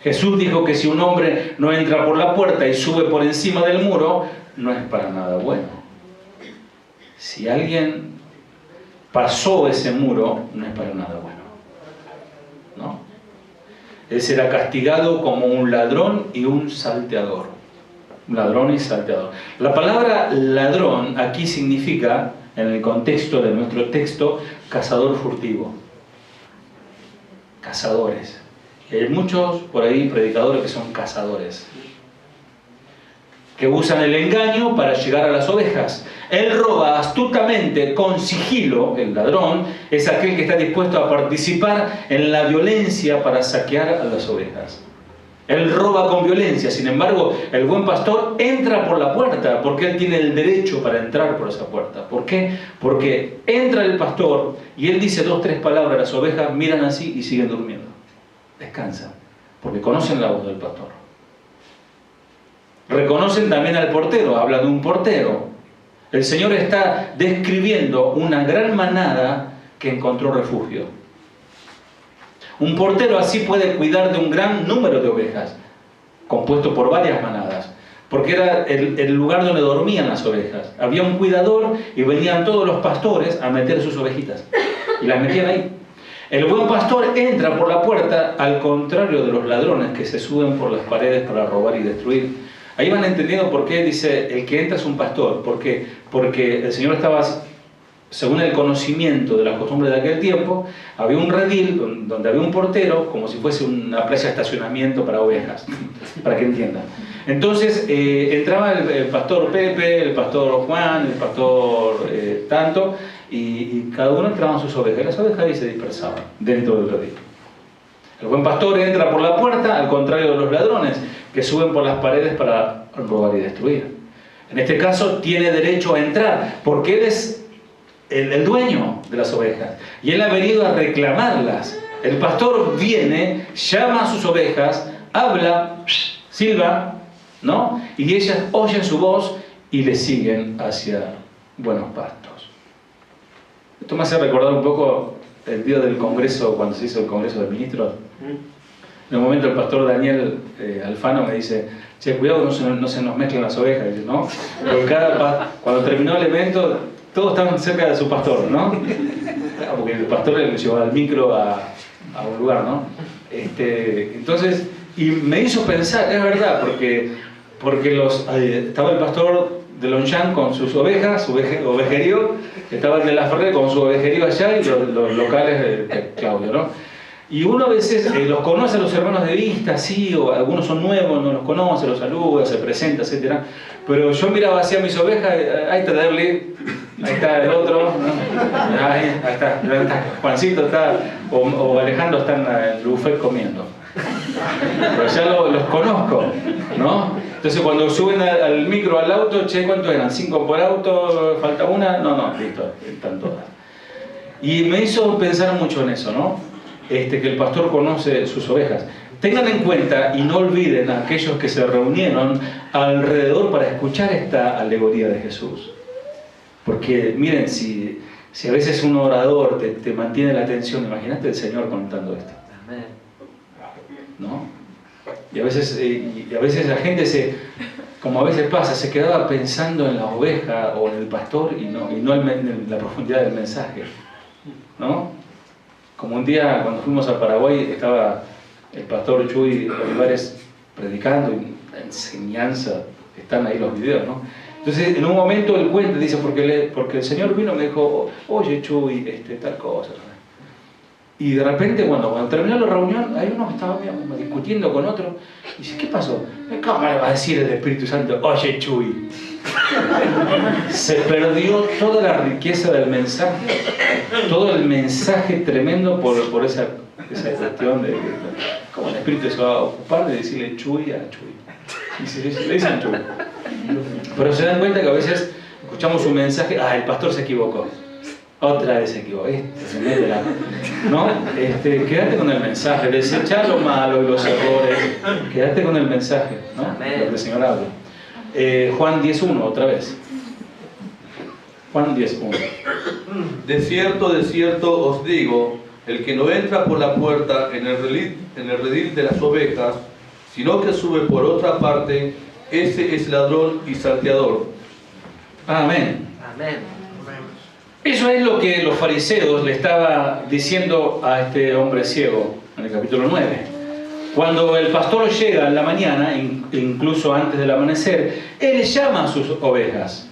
Speaker 2: Jesús dijo que si un hombre no entra por la puerta y sube por encima del muro, no es para nada bueno. Si alguien pasó ese muro, no es para nada bueno. ¿No? Él será castigado como un ladrón y un salteador. Ladrón y salteador. La palabra ladrón aquí significa, en el contexto de nuestro texto, cazador furtivo. Cazadores. Y hay muchos por ahí predicadores que son cazadores, que usan el engaño para llegar a las ovejas. Él roba astutamente, con sigilo. El ladrón es aquel que está dispuesto a participar en la violencia para saquear a las ovejas. Él roba con violencia. Sin embargo, el buen pastor entra por la puerta porque él tiene el derecho para entrar por esa puerta. ¿Por qué? Porque entra el pastor y él dice 2 o 3 palabras, las ovejas miran así y siguen durmiendo. Descansan, porque conocen la voz del pastor. Reconocen también al portero, habla de un portero. El Señor está describiendo una gran manada que encontró refugio. Un portero así puede cuidar de un gran número de ovejas, compuesto por varias manadas. porque era el lugar donde dormían las ovejas. Había un cuidador y venían todos los pastores a meter sus ovejitas y las metían ahí. El buen pastor entra por la puerta, al contrario de los ladrones que se suben por las paredes para robar y destruir. Ahí van entendiendo por qué dice el que entra es un pastor. ¿Por qué? Porque el Señor estaba, según el conocimiento de las costumbres de aquel tiempo, había un redil donde había un portero, como si fuese una playa de estacionamiento para ovejas, para que entiendan. Entonces entraba el pastor Pepe, el pastor Juan, el pastor tanto, y cada uno entraba en sus ovejas. Las ovejas ahí se dispersaban dentro del redil. El buen pastor entra por la puerta, al contrario de los ladrones, que suben por las paredes para robar y destruir. En este caso tiene derecho a entrar, porque él es el dueño de las ovejas, y él ha venido a reclamarlas. El pastor viene, llama a sus ovejas, habla, silba, ¿no? Y ellas oyen su voz y le siguen hacia buenos pastos. Esto me hace recordar un poco el día del Congreso, cuando se hizo el Congreso de Ministros. En un momento el pastor Daniel Alfano me dice: che, cuidado que no se nos mezclen las ovejas. Y dice, ¿no? Porque cuando terminó el evento, todos estaban cerca de su pastor, ¿no? Porque el pastor le llevaba el micro a un lugar, ¿no? Entonces, y me hizo pensar, es verdad, porque estaba el pastor de Longchamp con sus ovejas, su ovejerío, estaba el de La Ferrer con su ovejerío allá y los locales de Claudio, ¿no? Y uno a veces los conoce a los hermanos de vista, sí, o algunos son nuevos, no los conoce, los saluda, se presenta, etc. Pero yo miraba hacia mis ovejas, ahí está Derly, ahí está el otro, ¿no? ahí está Juancito, o Alejandro está en el buffet comiendo. Pero ya los conozco, ¿no? Entonces cuando suben al micro, al auto, che, ¿cuántos eran? ¿5 por auto? ¿Falta una? No, listo, están todas. Y me hizo pensar mucho en eso, ¿no? Que el pastor conoce sus ovejas. Tengan en cuenta y no olviden a aquellos que se reunieron alrededor para escuchar esta alegoría de Jesús. Porque miren, si a veces un orador te mantiene la atención, imagínate el Señor contando esto. ¿No? Y a veces la gente como a veces pasa, se quedaba pensando en la oveja o en el pastor y no en la profundidad del mensaje, ¿no? Como un día cuando fuimos a Paraguay estaba el pastor Chuy Olivares predicando y la enseñanza, están ahí los videos, ¿no? Entonces en un momento él cuenta, dice, porque el Señor vino y me dijo, oye Chuy, tal cosa, ¿no? Y de repente cuando terminó la reunión, hay uno que estaba discutiendo con otro, y dice, ¿qué pasó? ¿Cómo le va a decir el Espíritu Santo, oye Chuy? Se perdió toda la riqueza del mensaje, todo el mensaje tremendo por esa cuestión de cómo el Espíritu se va a ocupar de decirle Chuy a Chuy. Y le dicen Chuy. Pero se dan cuenta que a veces escuchamos un mensaje, el pastor se equivocó. Otra vez se equivocó, ¿no? Quédate con el mensaje, desechar lo malo y los errores, quédate con el mensaje, ¿no? Lo que el Señor habla. Juan 10.1, otra vez. Juan 10.1.
Speaker 3: De cierto os digo, el que no entra por la puerta en el redil de las ovejas, sino que sube por otra parte, ese es ladrón y salteador.
Speaker 2: Amén.
Speaker 4: Amén.
Speaker 2: Eso es lo que los fariseos le estaban diciendo a este hombre ciego en el capítulo 9. Cuando el pastor llega en la mañana, incluso antes del amanecer, él llama a sus ovejas.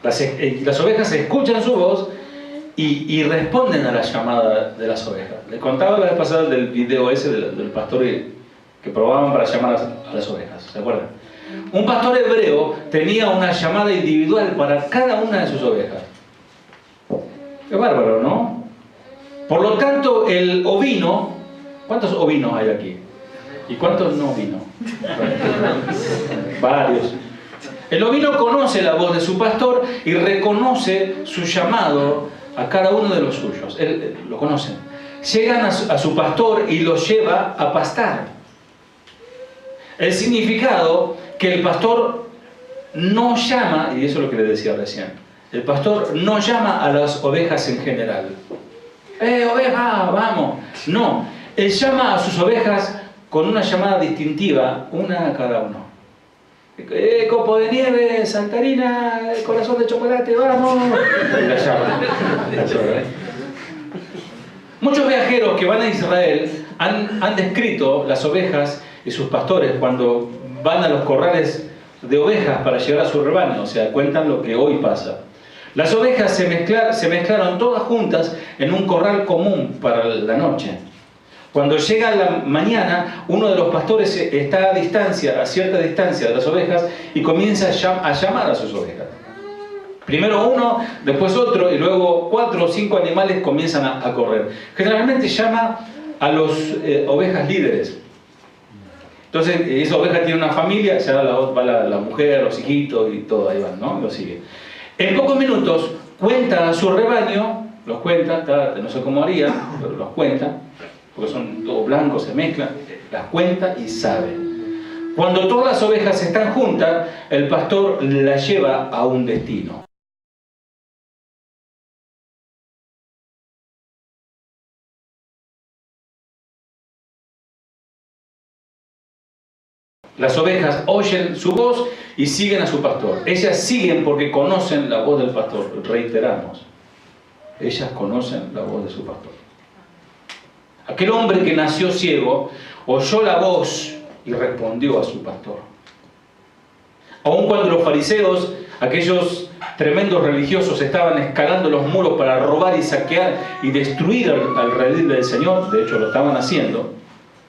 Speaker 2: Las ovejas escuchan su voz y responden a la llamada de las ovejas. Les contaba la vez pasada del video ese del pastor que probaban para llamar a las ovejas, ¿se acuerdan? Un pastor hebreo tenía una llamada individual para cada una de sus ovejas. Qué bárbaro, ¿no? Por lo tanto, el ovino, ¿cuántos ovinos hay aquí? ¿Y cuántos no ovinos? Varios. El ovino conoce la voz de su pastor y reconoce su llamado a cada uno de los suyos. Él lo conocen. Llegan a su pastor y lo lleva a pastar. El significado que el pastor no llama, y eso es lo que le decía recién, el pastor no llama a las ovejas en general. Oveja, vamos! No, él llama a sus ovejas con una llamada distintiva, una a cada uno. Copo de nieve, saltarina, corazón de chocolate, vamos. Y la llama. Muchos viajeros que van a Israel han descrito las ovejas y sus pastores cuando van a los corrales de ovejas para llevar a su rebaño, o sea, cuentan lo que hoy pasa. Las ovejas se mezclaron todas juntas en un corral común para la noche. Cuando llega la mañana, uno de los pastores está a cierta distancia de las ovejas y comienza a llamar a sus ovejas. Primero uno, después otro, y luego 4 o 5 animales comienzan a correr. Generalmente llama a las ovejas líderes. Entonces, esa oveja tiene una familia, ya va la mujer, los hijitos y todo, ahí van, ¿no? Lo sigue. En pocos minutos cuenta a su rebaño, los cuenta, no sé cómo haría, pero los cuenta, porque son todos blancos, se mezclan, las cuenta y sabe. Cuando todas las ovejas están juntas, el pastor las lleva a un destino. Las ovejas oyen su voz y siguen a su pastor. Ellas siguen porque conocen la voz del pastor. Reiteramos, ellas conocen la voz de su pastor. Aquel hombre que nació ciego oyó la voz y respondió a su pastor. Aun cuando los fariseos, aquellos tremendos religiosos, estaban escalando los muros para robar y saquear y destruir al redil del Señor, de hecho lo estaban haciendo,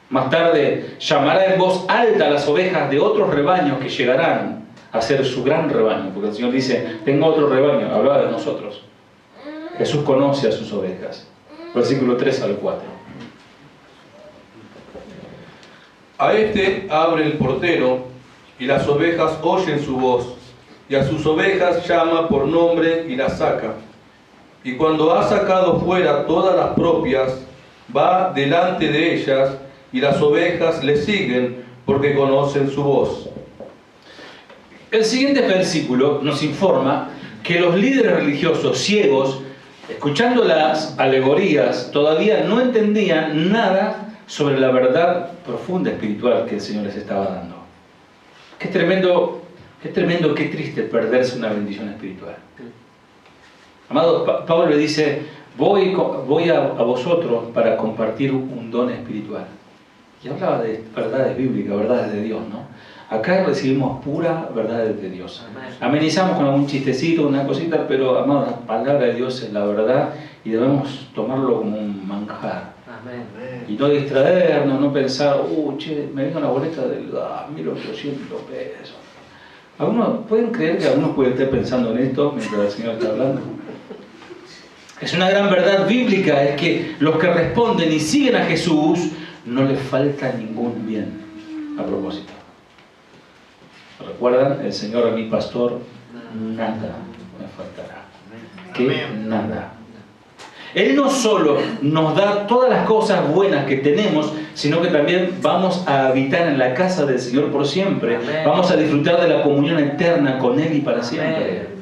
Speaker 2: más tarde llamará en voz alta a las ovejas de otros rebaños que llegarán a ser su gran rebaño, porque el Señor dice, tengo otro rebaño, hablaba de nosotros. Jesús conoce a sus ovejas. Versículo 3 al 4.
Speaker 3: A este abre el portero, y las ovejas oyen su voz, y a sus ovejas llama por nombre y las saca. Y cuando ha sacado fuera todas las propias, va delante de ellas, y las ovejas le siguen porque conocen su voz.
Speaker 2: El siguiente versículo nos informa que los líderes religiosos ciegos, escuchando las alegorías, todavía no entendían nada sobre la verdad profunda espiritual que el Señor les estaba dando. Qué tremendo, qué triste perderse una bendición espiritual. Amado, Pablo le dice, voy a vosotros para compartir un don espiritual. Y hablaba de verdades bíblicas, verdades de Dios, ¿no? Acá recibimos pura verdades de Dios. Amenizamos con algún chistecito, una cosita, pero, amado, la palabra de Dios es la verdad y debemos tomarlo como un manjar. Y no distraernos, no pensar, che, me viene una boleta de 1.800 pesos. ¿Algunos pueden creer que algunos pueden estar pensando en esto mientras el Señor está hablando? Es una gran verdad bíblica, es que los que responden y siguen a Jesús no les falta ningún bien. A propósito, ¿recuerdan? El Señor es mi pastor, nada me faltará. Que nada. Él no solo nos da todas las cosas buenas que tenemos, sino que también vamos a habitar en la casa del Señor por siempre. Vamos a disfrutar de la comunión eterna con Él y para siempre.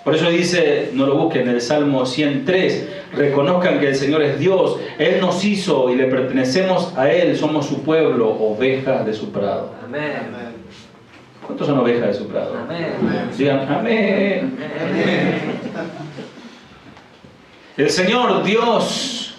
Speaker 2: Por eso dice, no lo busquen, en el Salmo 103, reconozcan que el Señor es Dios, Él nos hizo y le pertenecemos a Él, somos su pueblo, ovejas de su prado. ¿Cuántos son ovejas de su prado? Digan, amén. El Señor Dios,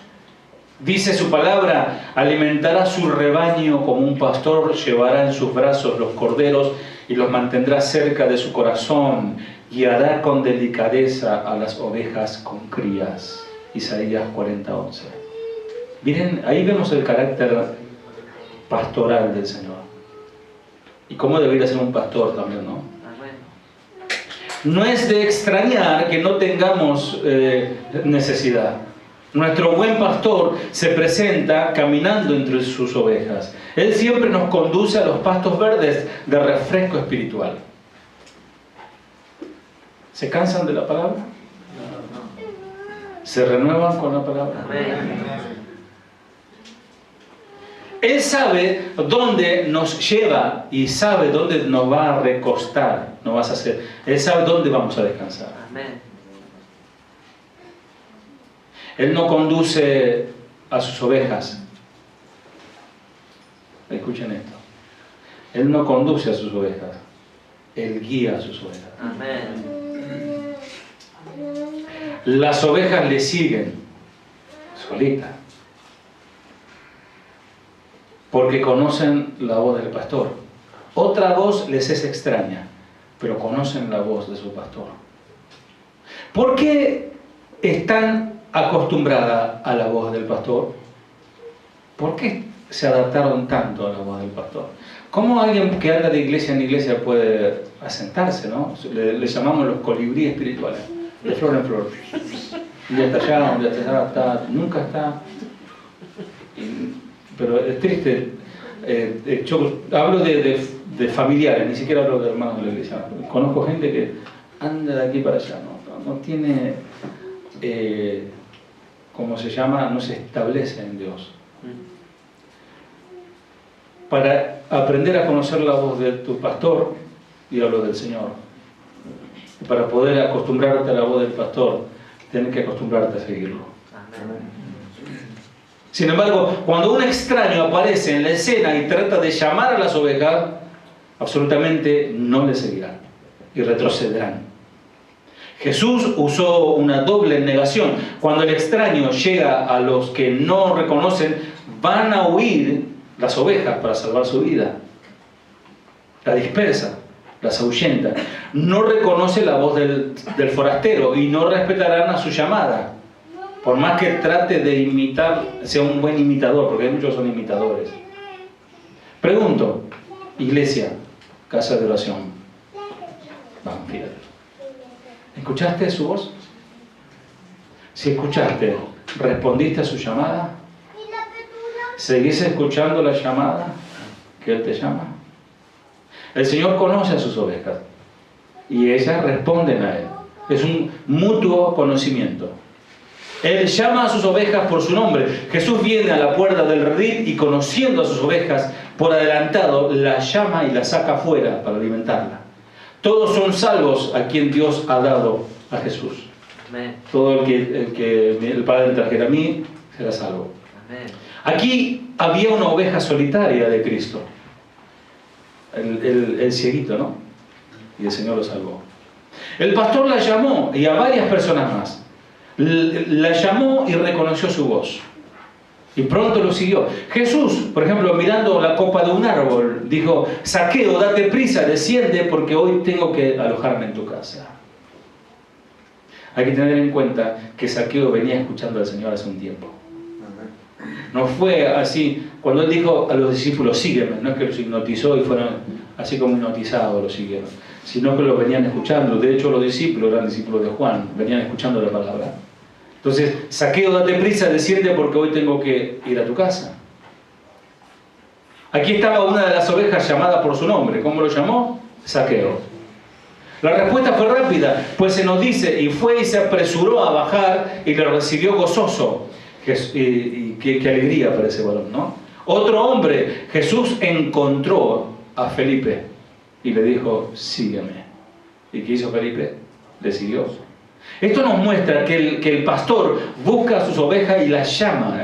Speaker 2: dice su palabra, alimentará su rebaño como un pastor, llevará en sus brazos los corderos y los mantendrá cerca de su corazón, guiará con delicadeza a las ovejas con crías. Isaías 40:11. Miren, ahí vemos el carácter pastoral del Señor. Y cómo debería ser un pastor también, ¿no? No es de extrañar que no tengamos necesidad. Nuestro buen pastor se presenta caminando entre sus ovejas. Él siempre nos conduce a los pastos verdes de refresco espiritual. ¿Se cansan de la palabra? ¿Se renuevan con la palabra? Él sabe dónde nos lleva y sabe dónde nos va a recostar. No vas a hacer. Él sabe dónde vamos a descansar. Él no conduce a sus ovejas. Escuchen esto. Él no conduce a sus ovejas, Él guía a sus ovejas.
Speaker 4: Amén.
Speaker 2: Las ovejas le siguen solitas, porque conocen la voz del pastor. Otra voz les es extraña, pero conocen la voz de su pastor. ¿Por qué están acostumbradas a la voz del pastor? ¿Por qué se adaptaron tanto a la voz del pastor? ¿Cómo alguien que anda de iglesia en iglesia puede asentarse, no? Le llamamos los colibríes espirituales, de flor en flor. Un día está allá, un día está allá, nunca está. Pero es triste. Yo hablo de familiares, ni siquiera hablo de hermanos de la iglesia. Conozco gente que anda de aquí para allá, no tiene, ¿cómo se llama? No se establece en Dios. Para aprender a conocer la voz de tu pastor, y hablo del Señor, para poder acostumbrarte a la voz del pastor, tienes que acostumbrarte a seguirlo.
Speaker 4: Amén.
Speaker 2: Sin embargo, cuando un extraño aparece en la escena y trata de llamar a las ovejas, absolutamente no le seguirán y retrocederán. Jesús usó una doble negación. Cuando el extraño llega a los que no reconocen, van a huir las ovejas para salvar su vida. La dispersa, las ahuyenta. No reconoce la voz del forastero y no respetarán a su llamada. Por más que trate de imitar, sea un buen imitador, porque muchos son imitadores. Pregunto, iglesia, casa de oración, Banfield, ¿escuchaste su voz? Si escuchaste, ¿respondiste a su llamada? ¿Seguís escuchando la llamada que Él te llama? El Señor conoce a sus ovejas y ellas responden a Él. Es un mutuo conocimiento. Él llama a sus ovejas por su nombre. Jesús viene a la puerta del redil y, conociendo a sus ovejas por adelantado, las llama y las saca afuera para alimentarla. Todos son salvos a quien Dios ha dado a Jesús.
Speaker 4: Amén.
Speaker 2: Todo el que el Padre trajera a mí será salvo.
Speaker 4: Amén.
Speaker 2: Aquí había una oveja solitaria de Cristo, el cieguito, ¿no? Y el Señor lo salvó. El pastor la llamó, y a varias personas más. La llamó y reconoció su voz. Y pronto lo siguió. Jesús, por ejemplo, mirando la copa de un árbol, dijo: Zaqueo, date prisa, desciende, porque hoy tengo que alojarme en tu casa. Hay que tener en cuenta que Zaqueo venía escuchando al Señor hace un tiempo. No fue así, cuando Él dijo a los discípulos, sígueme, no es que los hipnotizó y fueron así como hipnotizados, los siguieron, sino que los venían escuchando. De hecho, los discípulos eran discípulos de Juan, venían escuchando la palabra. Entonces, Zaqueo, date prisa, desciende, porque hoy tengo que ir a tu casa. Aquí estaba una de las ovejas llamada por su nombre. ¿Cómo lo llamó? Zaqueo. La respuesta fue rápida, pues se nos dice, y fue y se apresuró a bajar y le recibió gozoso. Y qué alegría para ese varón, ¿no? Otro hombre, Jesús encontró a Felipe y le dijo, sígueme. ¿Y qué hizo Felipe? Le siguió. Esto nos muestra que el pastor busca a sus ovejas y las llama.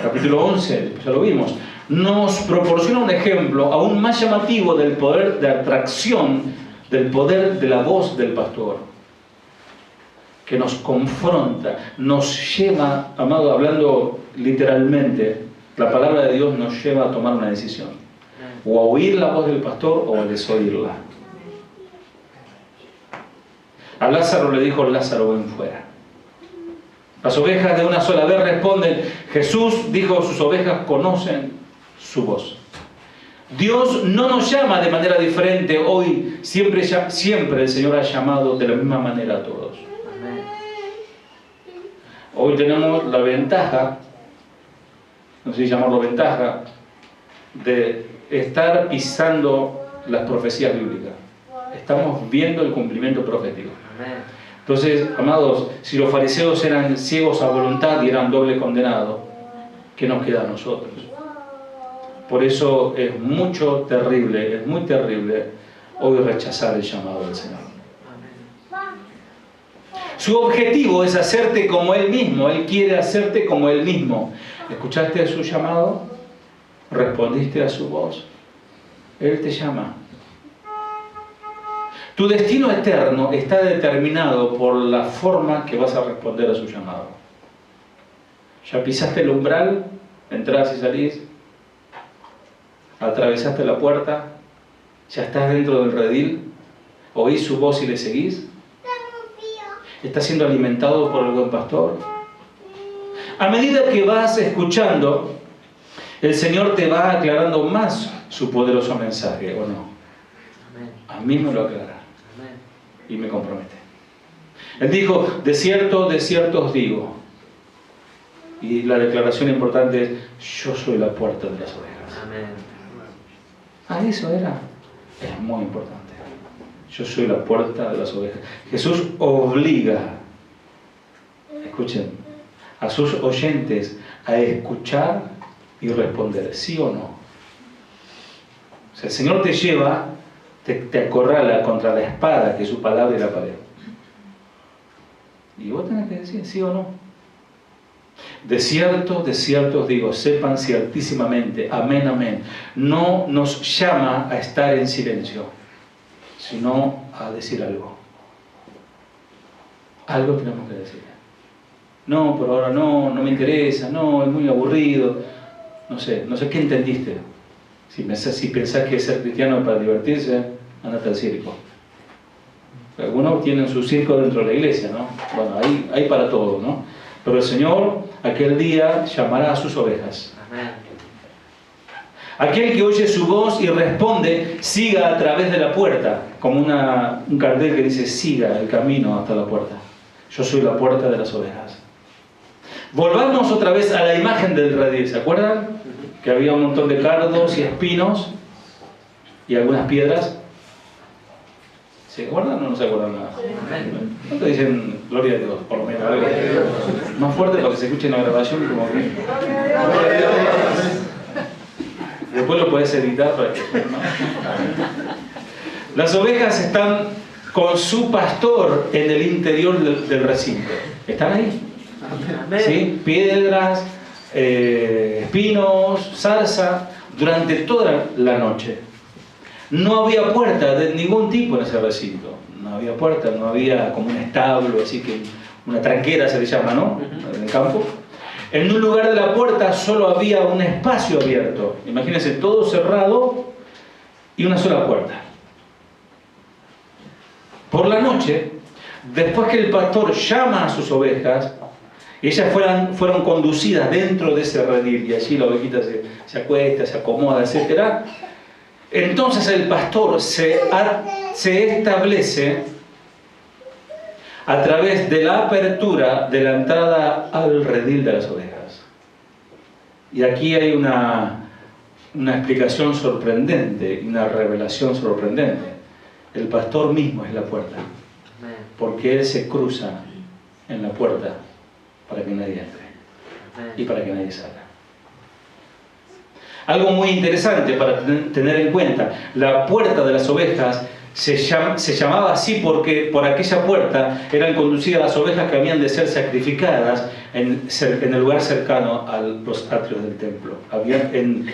Speaker 2: Capítulo 11, ya lo vimos. Nos proporciona un ejemplo aún más llamativo del poder de atracción, del poder de la voz del pastor, que nos confronta, nos lleva, amado, hablando literalmente, la palabra de Dios nos lleva a tomar una decisión, o a oír la voz del pastor o a desoírla. A Lázaro le dijo, Lázaro, ven fuera. Las ovejas de una sola vez responden. Jesús dijo, sus ovejas conocen su voz. Dios no nos llama de manera diferente hoy, siempre el Señor ha llamado de la misma manera a todos. Hoy tenemos la ventaja, no sé si llamarlo ventaja, de estar pisando las profecías bíblicas. Estamos viendo el cumplimiento profético. Entonces, amados, si los fariseos eran ciegos a voluntad y eran doble condenados, ¿qué nos queda a nosotros? Por eso es muy terrible hoy rechazar el llamado del Señor. Su objetivo es hacerte como Él mismo. Él quiere hacerte como Él mismo. ¿Escuchaste su llamado? ¿Respondiste a su voz? Él te llama. Tu destino eterno está determinado por la forma que vas a responder a su llamado. Ya pisaste el umbral, entrás y salís, atravesaste la puerta, ya estás dentro del redil, oís su voz y le seguís. ¿Estás siendo alimentado por el buen pastor? A medida que vas escuchando, el Señor te va aclarando más su poderoso mensaje, ¿o no? A mí me lo aclara y me compromete. Él dijo, de cierto os digo. Y la declaración importante es, yo soy la puerta de las ovejas. Ah, eso era. Es muy importante. Yo soy la puerta de las ovejas. Jesús obliga, escuchen, a sus oyentes a escuchar y responder, ¿sí o no? O sea, el Señor te lleva, te acorrala contra la espada que es su palabra y la pared. Y vos tenés que decir, ¿sí o no? De cierto os digo, sepan ciertísimamente, amén, amén. No nos llama a estar en silencio, sino a decir algo. Algo tenemos que decir. No, por ahora no me interesa, no, es muy aburrido. No sé qué entendiste. Si pensás que ser cristiano es para divertirse, andate al circo. Algunos tienen su circo dentro de la iglesia, ¿no? Bueno, hay para todo, ¿no? Pero el Señor aquel día llamará a sus ovejas. Aquel que oye su voz y responde, siga a través de la puerta, como un cartel que dice, siga el camino hasta la puerta. Yo soy la puerta de las ovejas. Volvamos otra vez a la imagen del redil, ¿se acuerdan? Que había un montón de cardos y espinos y algunas piedras. ¿Se acuerdan o no se acuerdan nada? ¿No te dicen gloria a Dios? Por lo menos. Más fuerte para que se escuche en la grabación, como que... Después lo puedes editar para que... ¿no? Las ovejas están con su pastor en el interior del recinto. ¿Están ahí? ¿Sí? Piedras, espinos, zarza, durante toda la noche. No había puerta de ningún tipo en ese recinto. No había puerta, no había como un establo, así que una tranquera se le llama, ¿no? En el campo. En un lugar de la puerta solo había un espacio abierto. Imagínense, todo cerrado y una sola puerta. Por la noche, después que el pastor llama a sus ovejas, ellas fueron conducidas dentro de ese redil y allí la ovejita se acuesta, se acomoda, etc. Entonces el pastor se establece a través de la apertura de la entrada al redil de las ovejas. Y aquí hay una explicación sorprendente, una revelación sorprendente. El pastor mismo es la puerta, porque él se cruza en la puerta para que nadie entre y para que nadie salga. Algo muy interesante para tener en cuenta, la puerta de las ovejas se llamaba así porque por aquella puerta eran conducidas las ovejas que habían de ser sacrificadas en el lugar cercano a los atrios del templo. En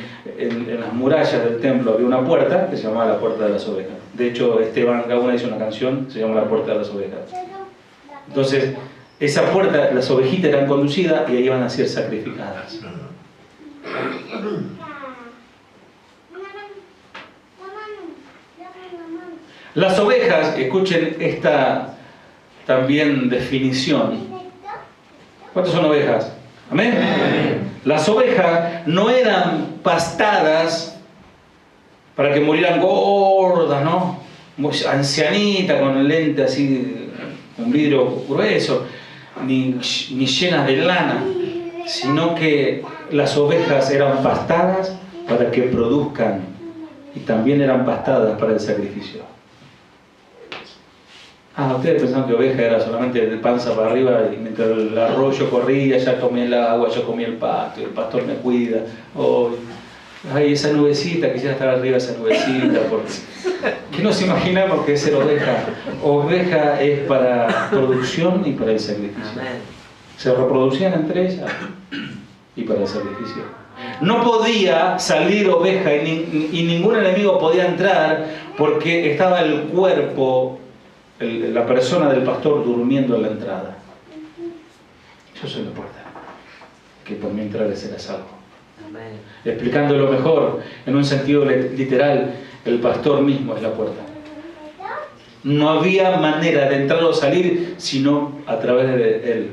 Speaker 2: las murallas del templo había una puerta que se llamaba la puerta de las ovejas. De hecho, Esteban Gauna hizo una canción que se llama La puerta de las ovejas. Entonces, esa puerta, las ovejitas eran conducidas y ahí iban a ser sacrificadas. Las ovejas, escuchen esta también definición. ¿Cuántas son ovejas? ¿Amén? Las ovejas no eran pastadas para que murieran gordas, ¿no? Ancianitas con lente así, con vidrio grueso, ni llenas de lana, sino que las ovejas eran pastadas para que produzcan y también eran pastadas para el sacrificio. Ustedes pensaban que oveja era solamente de panza para arriba y mientras el arroyo corría, ya comía el agua, yo comía el pasto, y el pastor me cuida. Ay, esa nubecita, quisiera estar arriba de esa nubecita, porque ¿qué nos imaginamos que es ser oveja? Oveja es para producción y para el sacrificio. Se reproducían entre ellas y para el sacrificio. No podía salir oveja y ningún enemigo podía entrar porque estaba el cuerpo, la persona del pastor durmiendo en la entrada. Yo soy la puerta, que por mí entrar será salvo. Explicándolo mejor, en un sentido literal, el pastor mismo es la puerta. No había manera de entrar o salir sino a través de él.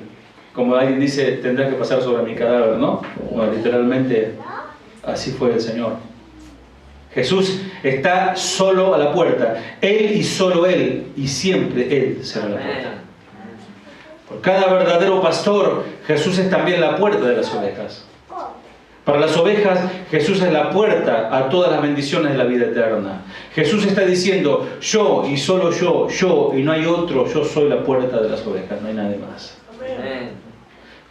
Speaker 2: Como alguien dice, tendrás que pasar sobre mi cadáver, ¿no? Bueno, literalmente así fue el Señor. Jesús está solo a la puerta. Él y solo Él, y siempre Él será la puerta. Por cada verdadero pastor, Jesús es también la puerta de las ovejas. Para las ovejas, Jesús es la puerta a todas las bendiciones de la vida eterna. Jesús está diciendo, yo y solo yo y no hay otro, yo soy la puerta de las ovejas, no hay nadie más.
Speaker 4: Amén.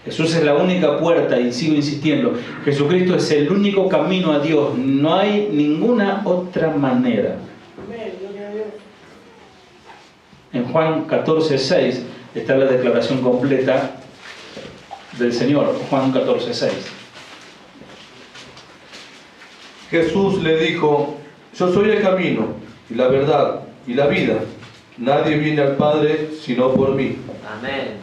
Speaker 2: Jesús es la única puerta, y sigo insistiendo, Jesucristo es el único camino a Dios, no hay ninguna otra manera. En Juan 14:6 está la declaración completa del Señor, Juan 14:6.
Speaker 3: Jesús le dijo, yo soy el camino, y la verdad, y la vida. Nadie viene al Padre sino por mí.
Speaker 4: Amén.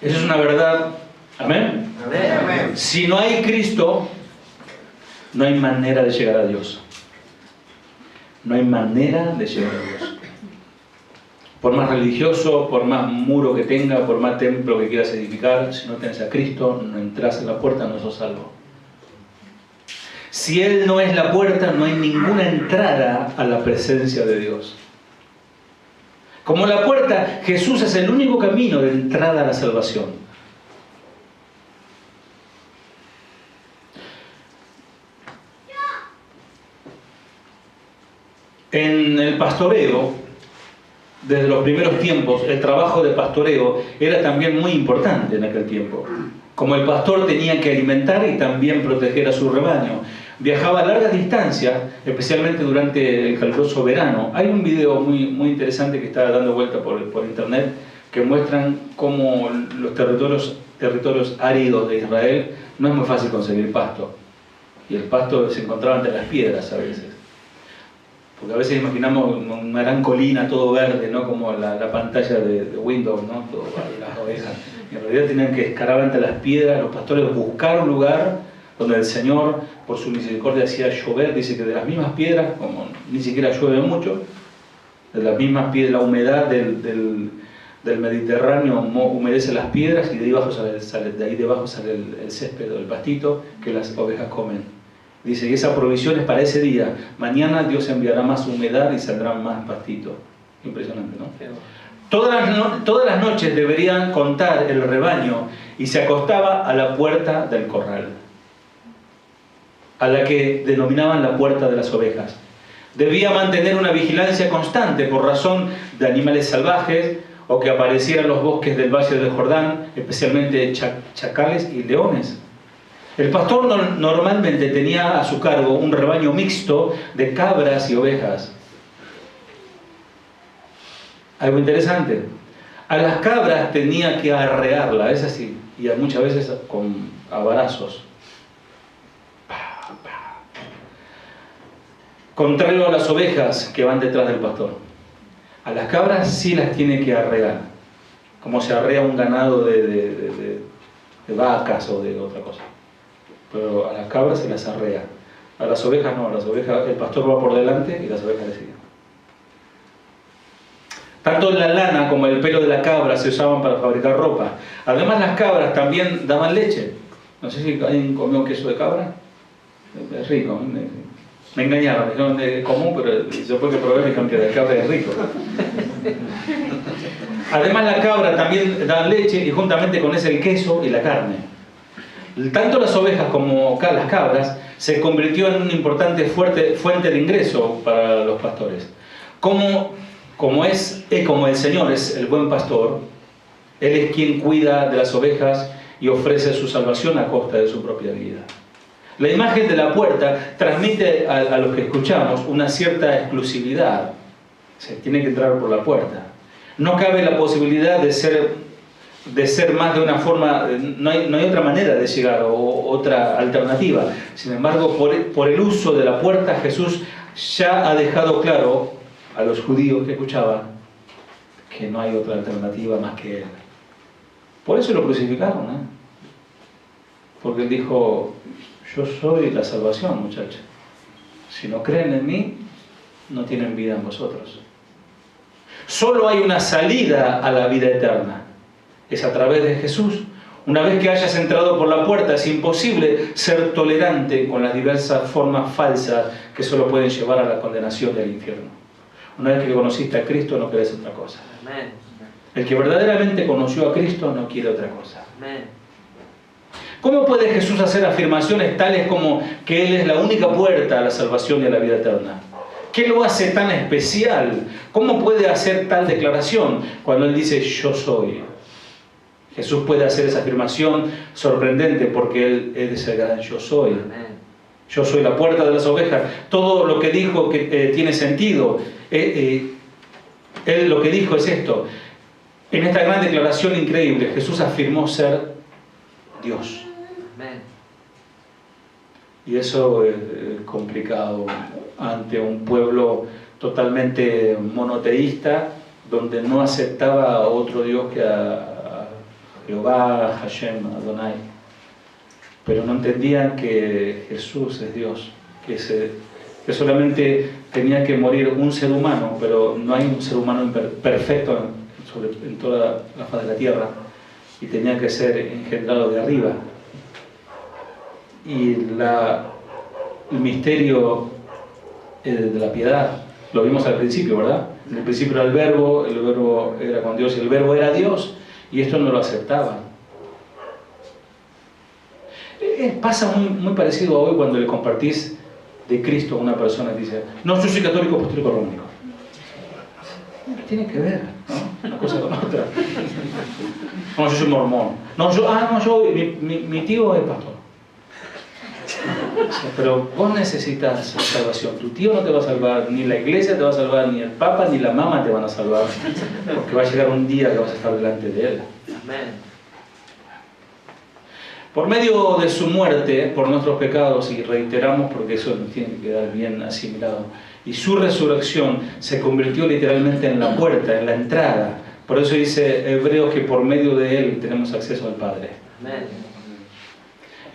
Speaker 2: Esa es una verdad. ¿Amén?
Speaker 4: Amén.
Speaker 2: Si no hay Cristo, no hay manera de llegar a Dios. No hay manera de llegar a Dios. Por más religioso, por más muro que tenga, por más templo que quieras edificar, si no tienes a Cristo, no entras en la puerta, no sos salvo. Si Él no es la puerta, no hay ninguna entrada a la presencia de Dios. Como la puerta, Jesús es el único camino de entrada a la salvación. En el pastoreo, desde los primeros tiempos, el trabajo de pastoreo era también muy importante en aquel tiempo. Como el pastor tenía que alimentar y también proteger a su rebaño, viajaba a largas distancias, especialmente durante el caluroso verano. Hay un video muy interesante que está dando vuelta por internet que muestran cómo los territorios áridos de Israel no es muy fácil conseguir pasto. Y el pasto se encontraba entre las piedras a veces. Porque a veces imaginamos una gran colina, todo verde, ¿no? Como la pantalla de Windows, ¿no? Todo, las ovejas. Y en realidad tenían que escalar entre las piedras, los pastores buscar un lugar donde el Señor, por su misericordia, hacía llover. Dice que de las mismas piedras, como ni siquiera llueve mucho, de las mismas piedras, la humedad del Mediterráneo humedece las piedras y de ahí debajo sale el césped o el pastito que las ovejas comen. Dice, y esa provisión es para ese día. Mañana Dios enviará más humedad y saldrán más pastitos. Impresionante, ¿no? Todas las noches deberían contar el rebaño y se acostaba a la puerta del corral, a la que denominaban la puerta de las ovejas. Debía mantener una vigilancia constante por razón de animales salvajes o que aparecieran los bosques del Valle del Jordán, especialmente chacales y leones. El pastor normalmente tenía a su cargo un rebaño mixto de cabras y ovejas. Algo interesante. A las cabras tenía que arrearla, es así, y muchas veces con abrazos. Contrario a las ovejas que van detrás del pastor. A las cabras sí las tiene que arrear, como se arrea un ganado de vacas o de otra cosa. Pero a las cabras se las arrea. A las ovejas no, a las ovejas el pastor va por delante y las ovejas le siguen. Tanto la lana como el pelo de la cabra se usaban para fabricar ropa. Además las cabras también daban leche. No sé si alguien comió queso de cabra. Es rico. Me engañaron, dijeron de común, pero después que probé me dijeron que de cabra es rico. Además la cabra también da leche y juntamente con ese el queso y la carne. Tanto las ovejas como las cabras se convirtió en una importante fuente de ingreso para los pastores. Como el Señor es el buen pastor, Él es quien cuida de las ovejas y ofrece su salvación a costa de su propia vida. La imagen de la puerta transmite a los que escuchamos una cierta exclusividad. Se tiene que entrar por la puerta. No cabe la posibilidad de ser de ser más de una forma, no hay otra manera de llegar o otra alternativa. Sin embargo, por el uso de la puerta, Jesús ya ha dejado claro a los judíos que escuchaban que no hay otra alternativa más que Él. Por eso lo crucificaron, ¿eh? Porque Él dijo: yo soy la salvación, muchachos. Si no creen en mí, no tienen vida en vosotros. Solo hay una salida a la vida eterna. Es a través de Jesús. Una vez que hayas entrado por la puerta, es imposible ser tolerante con las diversas formas falsas que solo pueden llevar a la condenación del infierno. Una vez que conociste a Cristo, no querés otra cosa.
Speaker 4: Amén.
Speaker 2: El que verdaderamente conoció a Cristo no quiere otra cosa.
Speaker 4: Amén.
Speaker 2: ¿Cómo puede Jesús hacer afirmaciones tales como que Él es la única puerta a la salvación y a la vida eterna? ¿Qué lo hace tan especial? ¿Cómo puede hacer tal declaración cuando Él dice: yo soy? Jesús puede hacer esa afirmación sorprendente porque Él es el gran yo soy.
Speaker 4: Amén.
Speaker 2: Yo soy la puerta de las ovejas. Todo lo que dijo que tiene sentido. Él lo que dijo es esto. En esta gran declaración increíble, Jesús afirmó ser Dios.
Speaker 4: Amén.
Speaker 2: Y eso es complicado ante un pueblo totalmente monoteísta, donde no aceptaba a otro Dios que a Jehová, a Hashem, a Adonai. Pero no entendían que Jesús es Dios, que solamente tenía que morir un ser humano, pero no hay un ser humano perfecto en toda la faz de la tierra, y tenía que ser engendrado de arriba. Y el misterio de la piedad lo vimos al principio, ¿verdad? En el principio era el verbo era con Dios y el verbo era Dios, y esto no lo aceptaban. Pasa muy parecido a hoy cuando le compartís de Cristo a una persona que dice: no, yo soy católico apostólico romano. ¿Qué tiene que ver, no? Una cosa con otra. No, yo soy mormón. No, mi tío es pastor. Pero vos necesitas salvación. Tu tío no te va a salvar, ni la iglesia te va a salvar, ni el papa ni la mamá te van a salvar, porque va a llegar un día que vas a estar delante de Él.
Speaker 4: Amén.
Speaker 2: Por medio de su muerte por nuestros pecados, y reiteramos porque eso tiene que quedar bien asimilado, y su resurrección se convirtió literalmente en la puerta, en la entrada. Por eso dice Hebreos que por medio de Él tenemos acceso al Padre.
Speaker 4: Amén.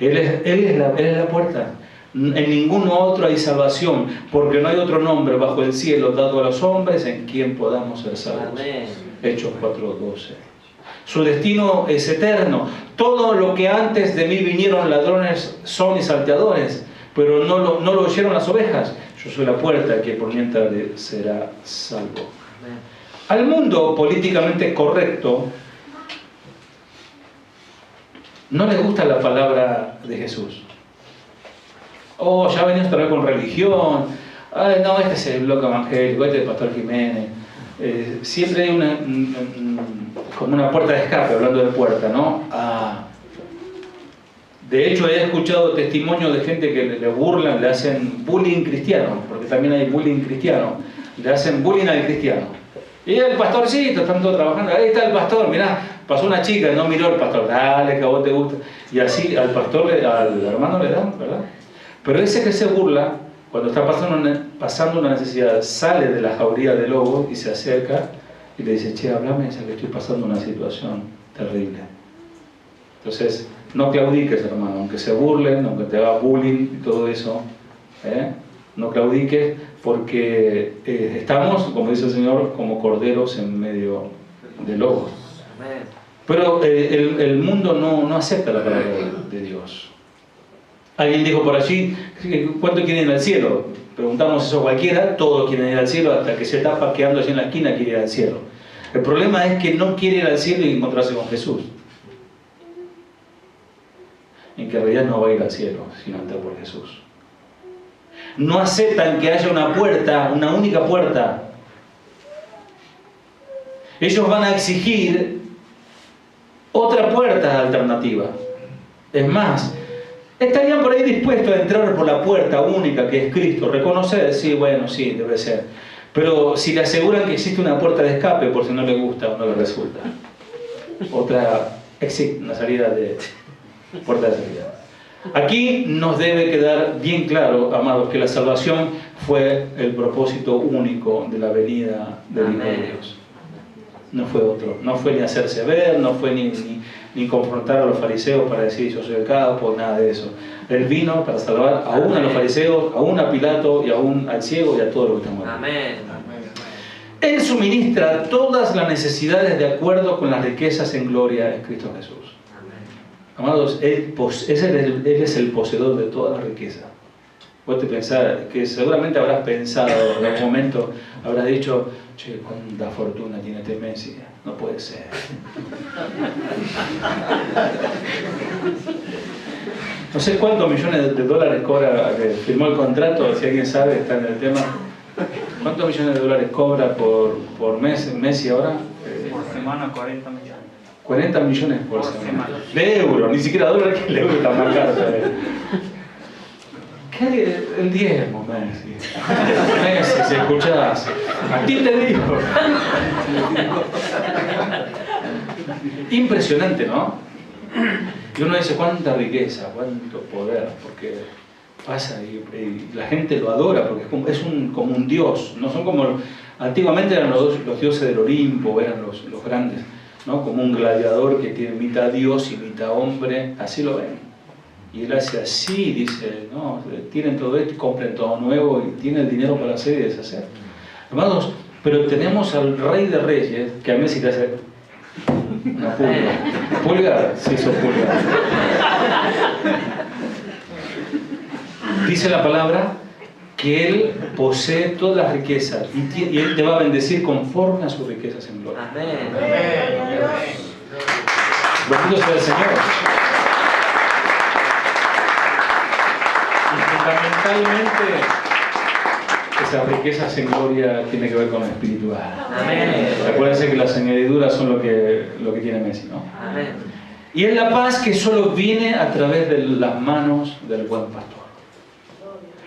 Speaker 2: Él es la puerta. En ninguno otro hay salvación, porque no hay otro nombre bajo el cielo dado a los hombres en quien podamos ser salvos.
Speaker 4: Amén.
Speaker 2: Hechos 4:12. Su destino es eterno. Todo lo que antes de mí vinieron ladrones son y salteadores, pero no lo oyeron las ovejas. Yo soy la puerta, que por mientras será salvo.
Speaker 4: Amén.
Speaker 2: Al mundo políticamente correcto no le gusta la palabra de Jesús. Oh, ya venís otra vez con religión. Ay, no, este es el bloque evangélico, este es el pastor Jiménez. Siempre hay como una puerta de escape, hablando de puerta, ¿no? De hecho, he escuchado testimonios de gente que le burlan, le hacen bullying cristiano, porque también hay bullying cristiano. Le hacen bullying al cristiano. Y el pastorcito, están todos trabajando. Ahí está el pastor, mirá, pasó una chica, no miró al pastor. Dale, que a vos te gusta. Y así al pastor, al hermano le dan, ¿verdad? Pero ese que se burla, cuando está pasando una necesidad, sale de la jauría del lobo y se acerca y le dice: che, háblame, ya que estoy pasando una situación terrible. Entonces, no claudiques, hermano, aunque se burlen, aunque te haga bullying y todo eso, no claudiques, porque estamos, como dice el Señor, como corderos en medio de lobos.
Speaker 4: Amén.
Speaker 2: Pero el mundo no acepta la palabra de Dios. Alguien dijo por allí: ¿cuánto quieren ir al cielo? Preguntamos eso a cualquiera, todos quieren ir al cielo, hasta que se está parqueando allí en la esquina quiere ir al cielo. El problema es que no quiere ir al cielo y encontrarse con Jesús. En que en realidad no va a ir al cielo, sino a entrar por Jesús. No aceptan que haya una puerta, una única puerta. Ellos van a exigir otra puerta alternativa. Es más, estarían por ahí dispuestos a entrar por la puerta única que es Cristo, reconocer, sí, bueno, sí, debe ser. Pero si le aseguran que existe una puerta de escape por si no le gusta o no le resulta. otra exit, una salida de puerta de salida. Aquí nos debe quedar bien claro, amados, que la salvación fue el propósito único de la venida del Hijo de Dios. No fue otro. No fue ni hacerse ver, no fue ni confrontar a los fariseos para decir yo soy el capo, nada de eso. Él vino para salvar aún a los fariseos, aún a Pilato y aún al ciego y a todo lo que está muerto.
Speaker 4: Amén.
Speaker 2: Él suministra todas las necesidades de acuerdo con las riquezas en gloria en Cristo Jesús. Amados, Él es el poseedor de toda la riqueza. Vos te pensás que seguramente habrás pensado en algún momento, habrás dicho, che, cuánta fortuna tiene este Messi, no puede ser. No sé cuántos millones de dólares cobra, que firmó el contrato, si alguien sabe, está en el tema. ¿Cuántos millones de dólares cobra por mes Messi ahora?
Speaker 6: Por semana 40 millones.
Speaker 2: 40 millones por semana. De euros, ni siquiera dólares, que el euro está más caro. ¿Qué? El diezmo, Messi. Messi, si escuchás. A ti te digo. Impresionante, ¿no? Y uno dice, cuánta riqueza, cuánto poder, porque pasa y la gente lo adora, porque es como un dios. No son como... Antiguamente eran los dioses del Olimpo, eran los grandes, ¿no? Como un gladiador que tiene mitad dios y mitad hombre, así lo ven. Y él hace así, dice, no, tienen todo esto, compren todo nuevo y tienen el dinero para hacer y deshacer. Hermanos, pero tenemos al Rey de Reyes, que a Messi te hace una pulga. ¿Pulga? Sí, son pulgas. Dice la palabra que Él posee todas las riquezas y Él te va a bendecir conforme a sus riquezas en gloria.
Speaker 4: Amén.
Speaker 2: Bendito sea el Señor. Y fundamentalmente esas riquezas en gloria tienen que ver con lo espiritual.
Speaker 4: Amén.
Speaker 2: Acuérdense que las añadiduras son lo que tiene Messi, ¿no?
Speaker 4: Amén.
Speaker 2: Y es la paz que solo viene a través de las manos del buen pastor.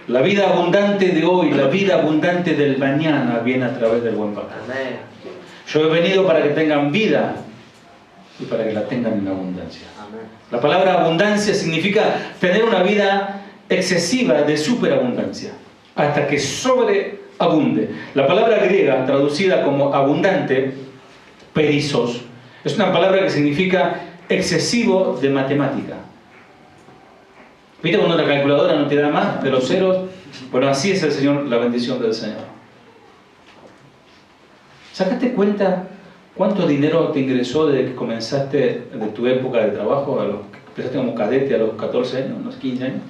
Speaker 2: La vida abundante de hoy, la vida abundante del mañana viene a través del buen pastor.
Speaker 4: Amén.
Speaker 2: Yo he venido para que tengan vida y para que la tengan en abundancia. La palabra abundancia significa tener una vida excesiva de superabundancia, hasta que sobreabunde. La palabra griega traducida como abundante, perizos, es una palabra que significa excesivo de matemática. ¿Viste cuando la calculadora no te da más de los ceros? Bueno, así es el Señor, la bendición del Señor. ¿Sacaste cuenta cuánto dinero te ingresó desde que comenzaste de tu época de trabajo, empezaste como cadete a los 14 años, unos 15 años?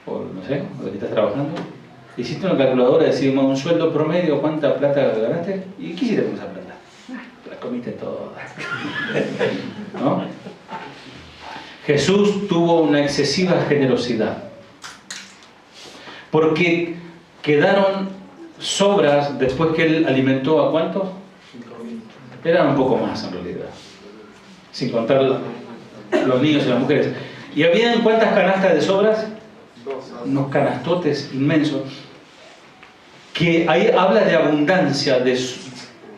Speaker 2: O no sé, o de que estás trabajando. Hiciste una calculadora, decimos un sueldo promedio, ¿cuánta plata ganaste? ¿Y qué hiciste con esa plata? La comiste toda. ¿No? Jesús tuvo una excesiva generosidad, porque quedaron sobras después que Él alimentó ¿a cuántos? 5.000. Eran un poco más en realidad, sin contar los niños y las mujeres. ¿Y habían cuántas canastas de sobras? Unos canastotes inmensos, que ahí habla de abundancia,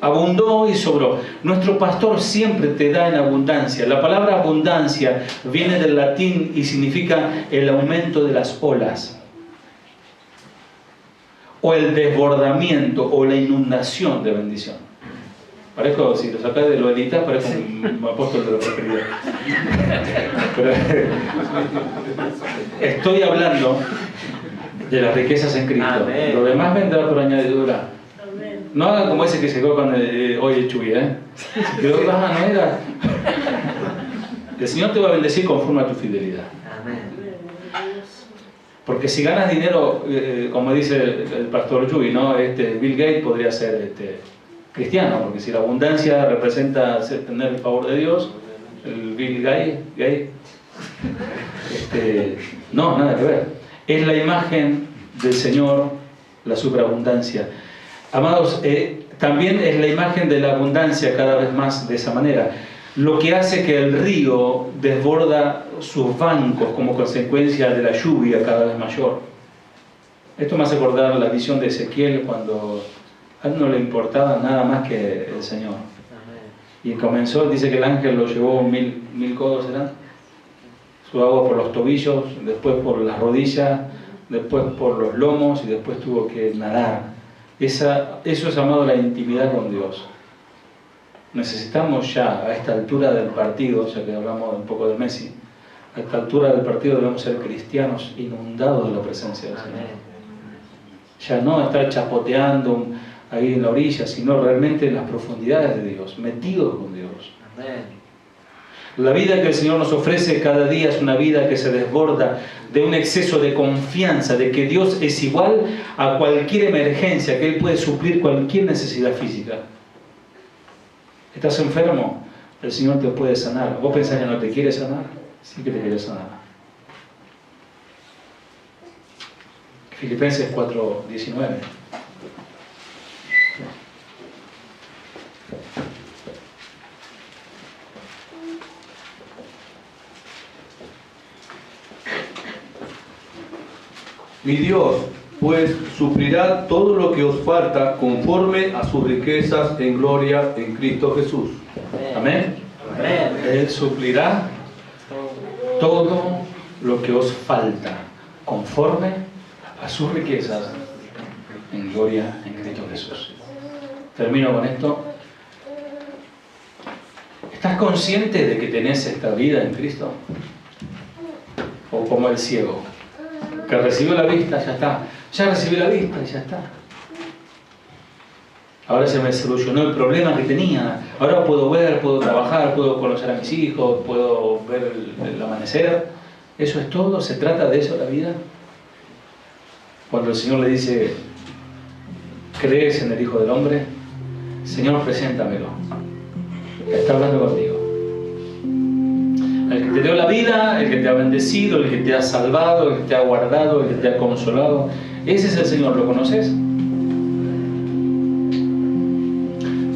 Speaker 2: abundó y sobró. Nuestro pastor siempre te da en abundancia. La palabra abundancia viene del latín y significa el aumento de las olas, o el desbordamiento, o la inundación de bendición. Parezco, si lo sacas de lo elita, parezco un apóstol de la prosperidad. Pero estoy hablando de las riquezas en Cristo.
Speaker 4: Amén.
Speaker 2: Lo demás vendrá por añadidura. No hagan como ese que se quedó con hoy el Chuy, ¿eh? Se quedó, no era. El Señor te va a bendecir conforme a tu fidelidad.
Speaker 4: Amén.
Speaker 2: Porque si ganas dinero, como dice el pastor Chuy, ¿no? Bill Gates podría ser cristiano, porque si la abundancia representa tener el favor de Dios, el Bill Gates, no, nada que ver. Es la imagen del Señor, la superabundancia. Amados, también es la imagen de la abundancia cada vez más de esa manera. Lo que hace que el río desborda sus bancos como consecuencia de la lluvia cada vez mayor. Esto me hace acordar la visión de Ezequiel cuando a él no le importaba nada más que el Señor. Y comenzó, dice que el ángel lo llevó 1000 codos, ¿serán? Su agua por los tobillos, después por las rodillas, después por los lomos y después tuvo que nadar. Eso es llamado la intimidad con Dios. Necesitamos ya, a esta altura del partido, ya que hablamos un poco de Messi, a esta altura del partido debemos ser cristianos inundados de la presencia del Señor. Ya no estar chapoteando ahí en la orilla, sino realmente en las profundidades de Dios, metidos con Dios. La vida que el Señor nos ofrece cada día es una vida que se desborda de un exceso de confianza, de que Dios es igual a cualquier emergencia, que Él puede suplir cualquier necesidad física. ¿Estás enfermo? El Señor te puede sanar. ¿Vos pensás que no te quiere sanar? Sí que te quiere sanar. Filipenses 4:19.
Speaker 3: Mi Dios, pues suplirá todo lo que os falta conforme a sus riquezas en gloria en Cristo Jesús.
Speaker 2: Amén. Él suplirá todo lo que os falta conforme a sus riquezas en gloria en Cristo Jesús. Termino con esto. ¿Estás consciente de que tenés esta vida en Cristo? O como el ciego, que recibió la vista, ya está. Ya recibí la vista y ya está. Ahora se me solucionó el problema que tenía. Ahora puedo ver, puedo trabajar, puedo conocer a mis hijos, puedo ver el amanecer. ¿Eso es todo? ¿Se trata de eso la vida? Cuando el Señor le dice, ¿crees en el Hijo del Hombre? Señor, preséntamelo. Está hablando contigo. El que te dio la vida, el que te ha bendecido, el que te ha salvado, el que te ha guardado, el que te ha consolado. Ese es el Señor, ¿lo conoces?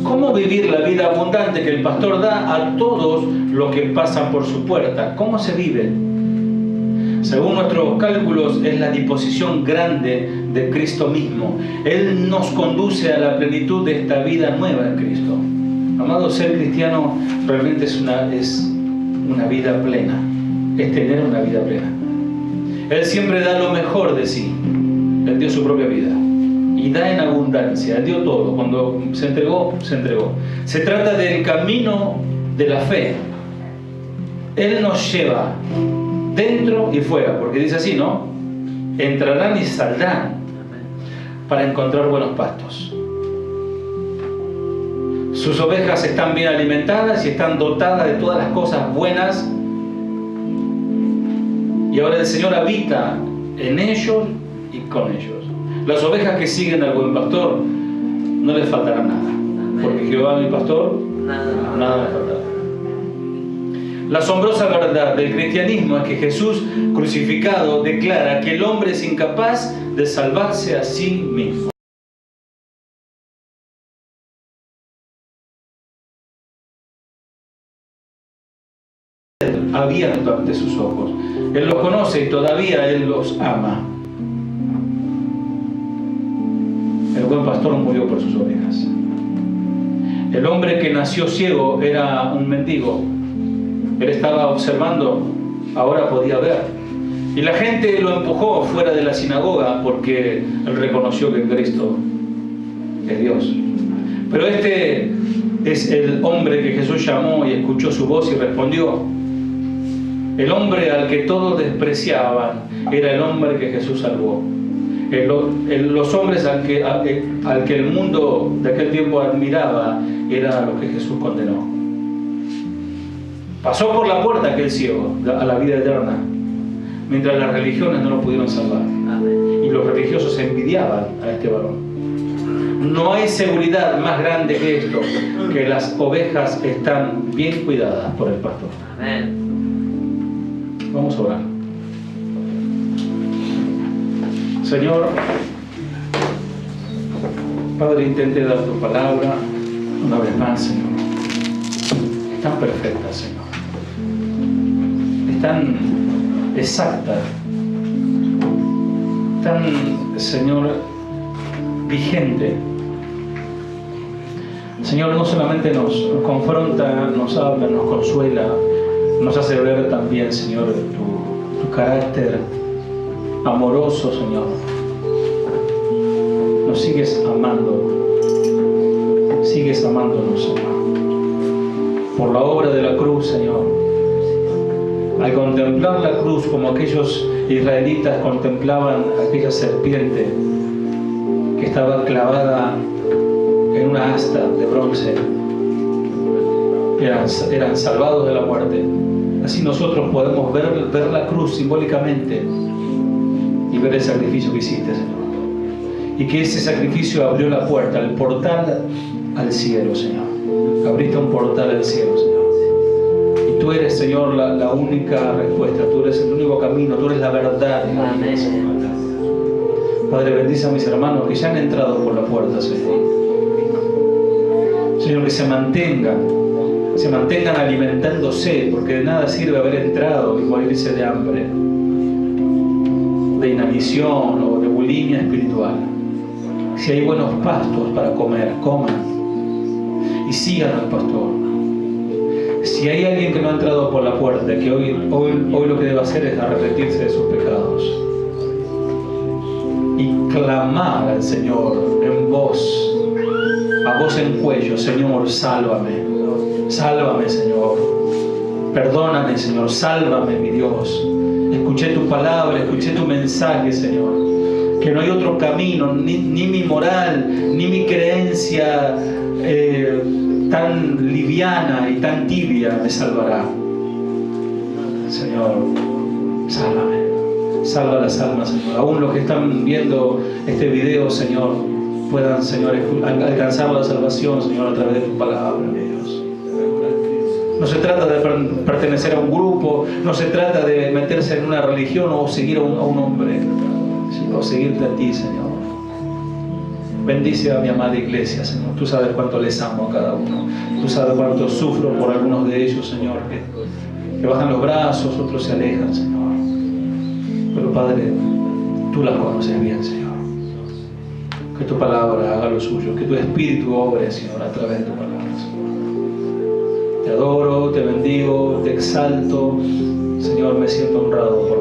Speaker 2: ¿Cómo vivir la vida abundante que el pastor da a todos los que pasan por su puerta? ¿Cómo se vive? Según nuestros cálculos, es la disposición grande de Cristo mismo. Él nos conduce a la plenitud de esta vida nueva en Cristo. Amado, ser cristiano realmente es una vida plena. Es tener una vida plena. Él siempre da lo mejor de sí. Él dio su propia vida. Y da en abundancia. Él dio todo. Cuando se entregó, se entregó. Se trata del camino de la fe. Él nos lleva dentro y fuera, porque dice así, ¿no? Entrarán y saldrán para encontrar buenos pastos. Sus ovejas están bien alimentadas y están dotadas de todas las cosas buenas. Y ahora el Señor habita en ellos y con ellos. Las ovejas que siguen al buen pastor no les faltará nada, porque Jehová mi pastor, nada les faltará. La asombrosa verdad del cristianismo es que Jesús crucificado declara que el hombre es incapaz de salvarse a sí mismo. Abierto ante sus ojos. Él los conoce y todavía Él los ama. El buen pastor murió por sus ovejas. El hombre que nació ciego era un mendigo. Él estaba observando, ahora podía ver. Y la gente lo empujó fuera de la sinagoga porque él reconoció que Cristo es Dios. Pero este es el hombre que Jesús llamó y escuchó su voz y respondió. El hombre al que todos despreciaban era el hombre que Jesús salvó. Los hombres al que el mundo de aquel tiempo admiraba era a los que Jesús condenó. Pasó por la puerta aquel ciego a la vida eterna, mientras las religiones no lo pudieron salvar. Y los religiosos envidiaban a este varón. No hay seguridad más grande que esto, que las ovejas están bien cuidadas por el pastor.
Speaker 4: Amén.
Speaker 2: Vamos a orar. Señor, Padre, intenté dar tu palabra una vez más, Señor. Es tan perfecta, Señor. Es tan exacta, tan, Señor, vigente. Señor, no solamente nos confronta, nos habla, nos consuela, nos hace ver también, Señor, tu carácter amoroso, Señor. Nos sigues amándonos, Señor. Por la obra de la cruz, Señor. Al contemplar la cruz como aquellos israelitas contemplaban aquella serpiente que estaba clavada en una asta de bronce, eran salvados de la muerte. Así nosotros podemos ver la cruz simbólicamente y ver el sacrificio que hiciste, Señor. Y que ese sacrificio abrió la puerta, el portal al cielo, Señor. Abriste un portal al cielo, Señor. Y tú eres, Señor, la única respuesta. Tú eres el único camino, tú eres la verdad.
Speaker 4: Amén.
Speaker 2: Padre, bendice a mis hermanos que ya han entrado por la puerta, Señor. Señor, que se mantengan alimentándose, porque de nada sirve haber entrado y morirse de hambre, de inanición o de bulimia espiritual. Si hay buenos pastos para comer, coman y sigan al pastor. Si hay alguien que no ha entrado por la puerta, que hoy lo que debe hacer es arrepentirse de sus pecados y clamar al Señor en voz, a voz en cuello: Señor, sálvame, sálvame, Señor, perdóname, Señor, sálvame, mi Dios. Escuché tu palabra, escuché tu mensaje, Señor, que no hay otro camino, ni mi moral, ni mi creencia tan liviana y tan tibia me salvará. Señor, sálvame, salva las almas, Señor. Aún los que están viendo este video, Señor, puedan, Señor, alcanzar la salvación, Señor, a través de tu palabra, mi Dios. No se trata de pertenecer a un grupo, no se trata de meterse en una religión o seguir a un hombre, sino seguirte a ti, Señor. Bendice a mi amada iglesia, Señor. Tú sabes cuánto les amo a cada uno. Tú sabes cuánto sufro por algunos de ellos, Señor, que bajan los brazos, otros se alejan, Señor. Pero, Padre, tú las conoces bien, Señor. Que tu palabra haga lo suyo, que tu espíritu obre, Señor, a través de tu palabra, Señor. Te adoro, te bendigo, te exalto. Señor, me siento honrado por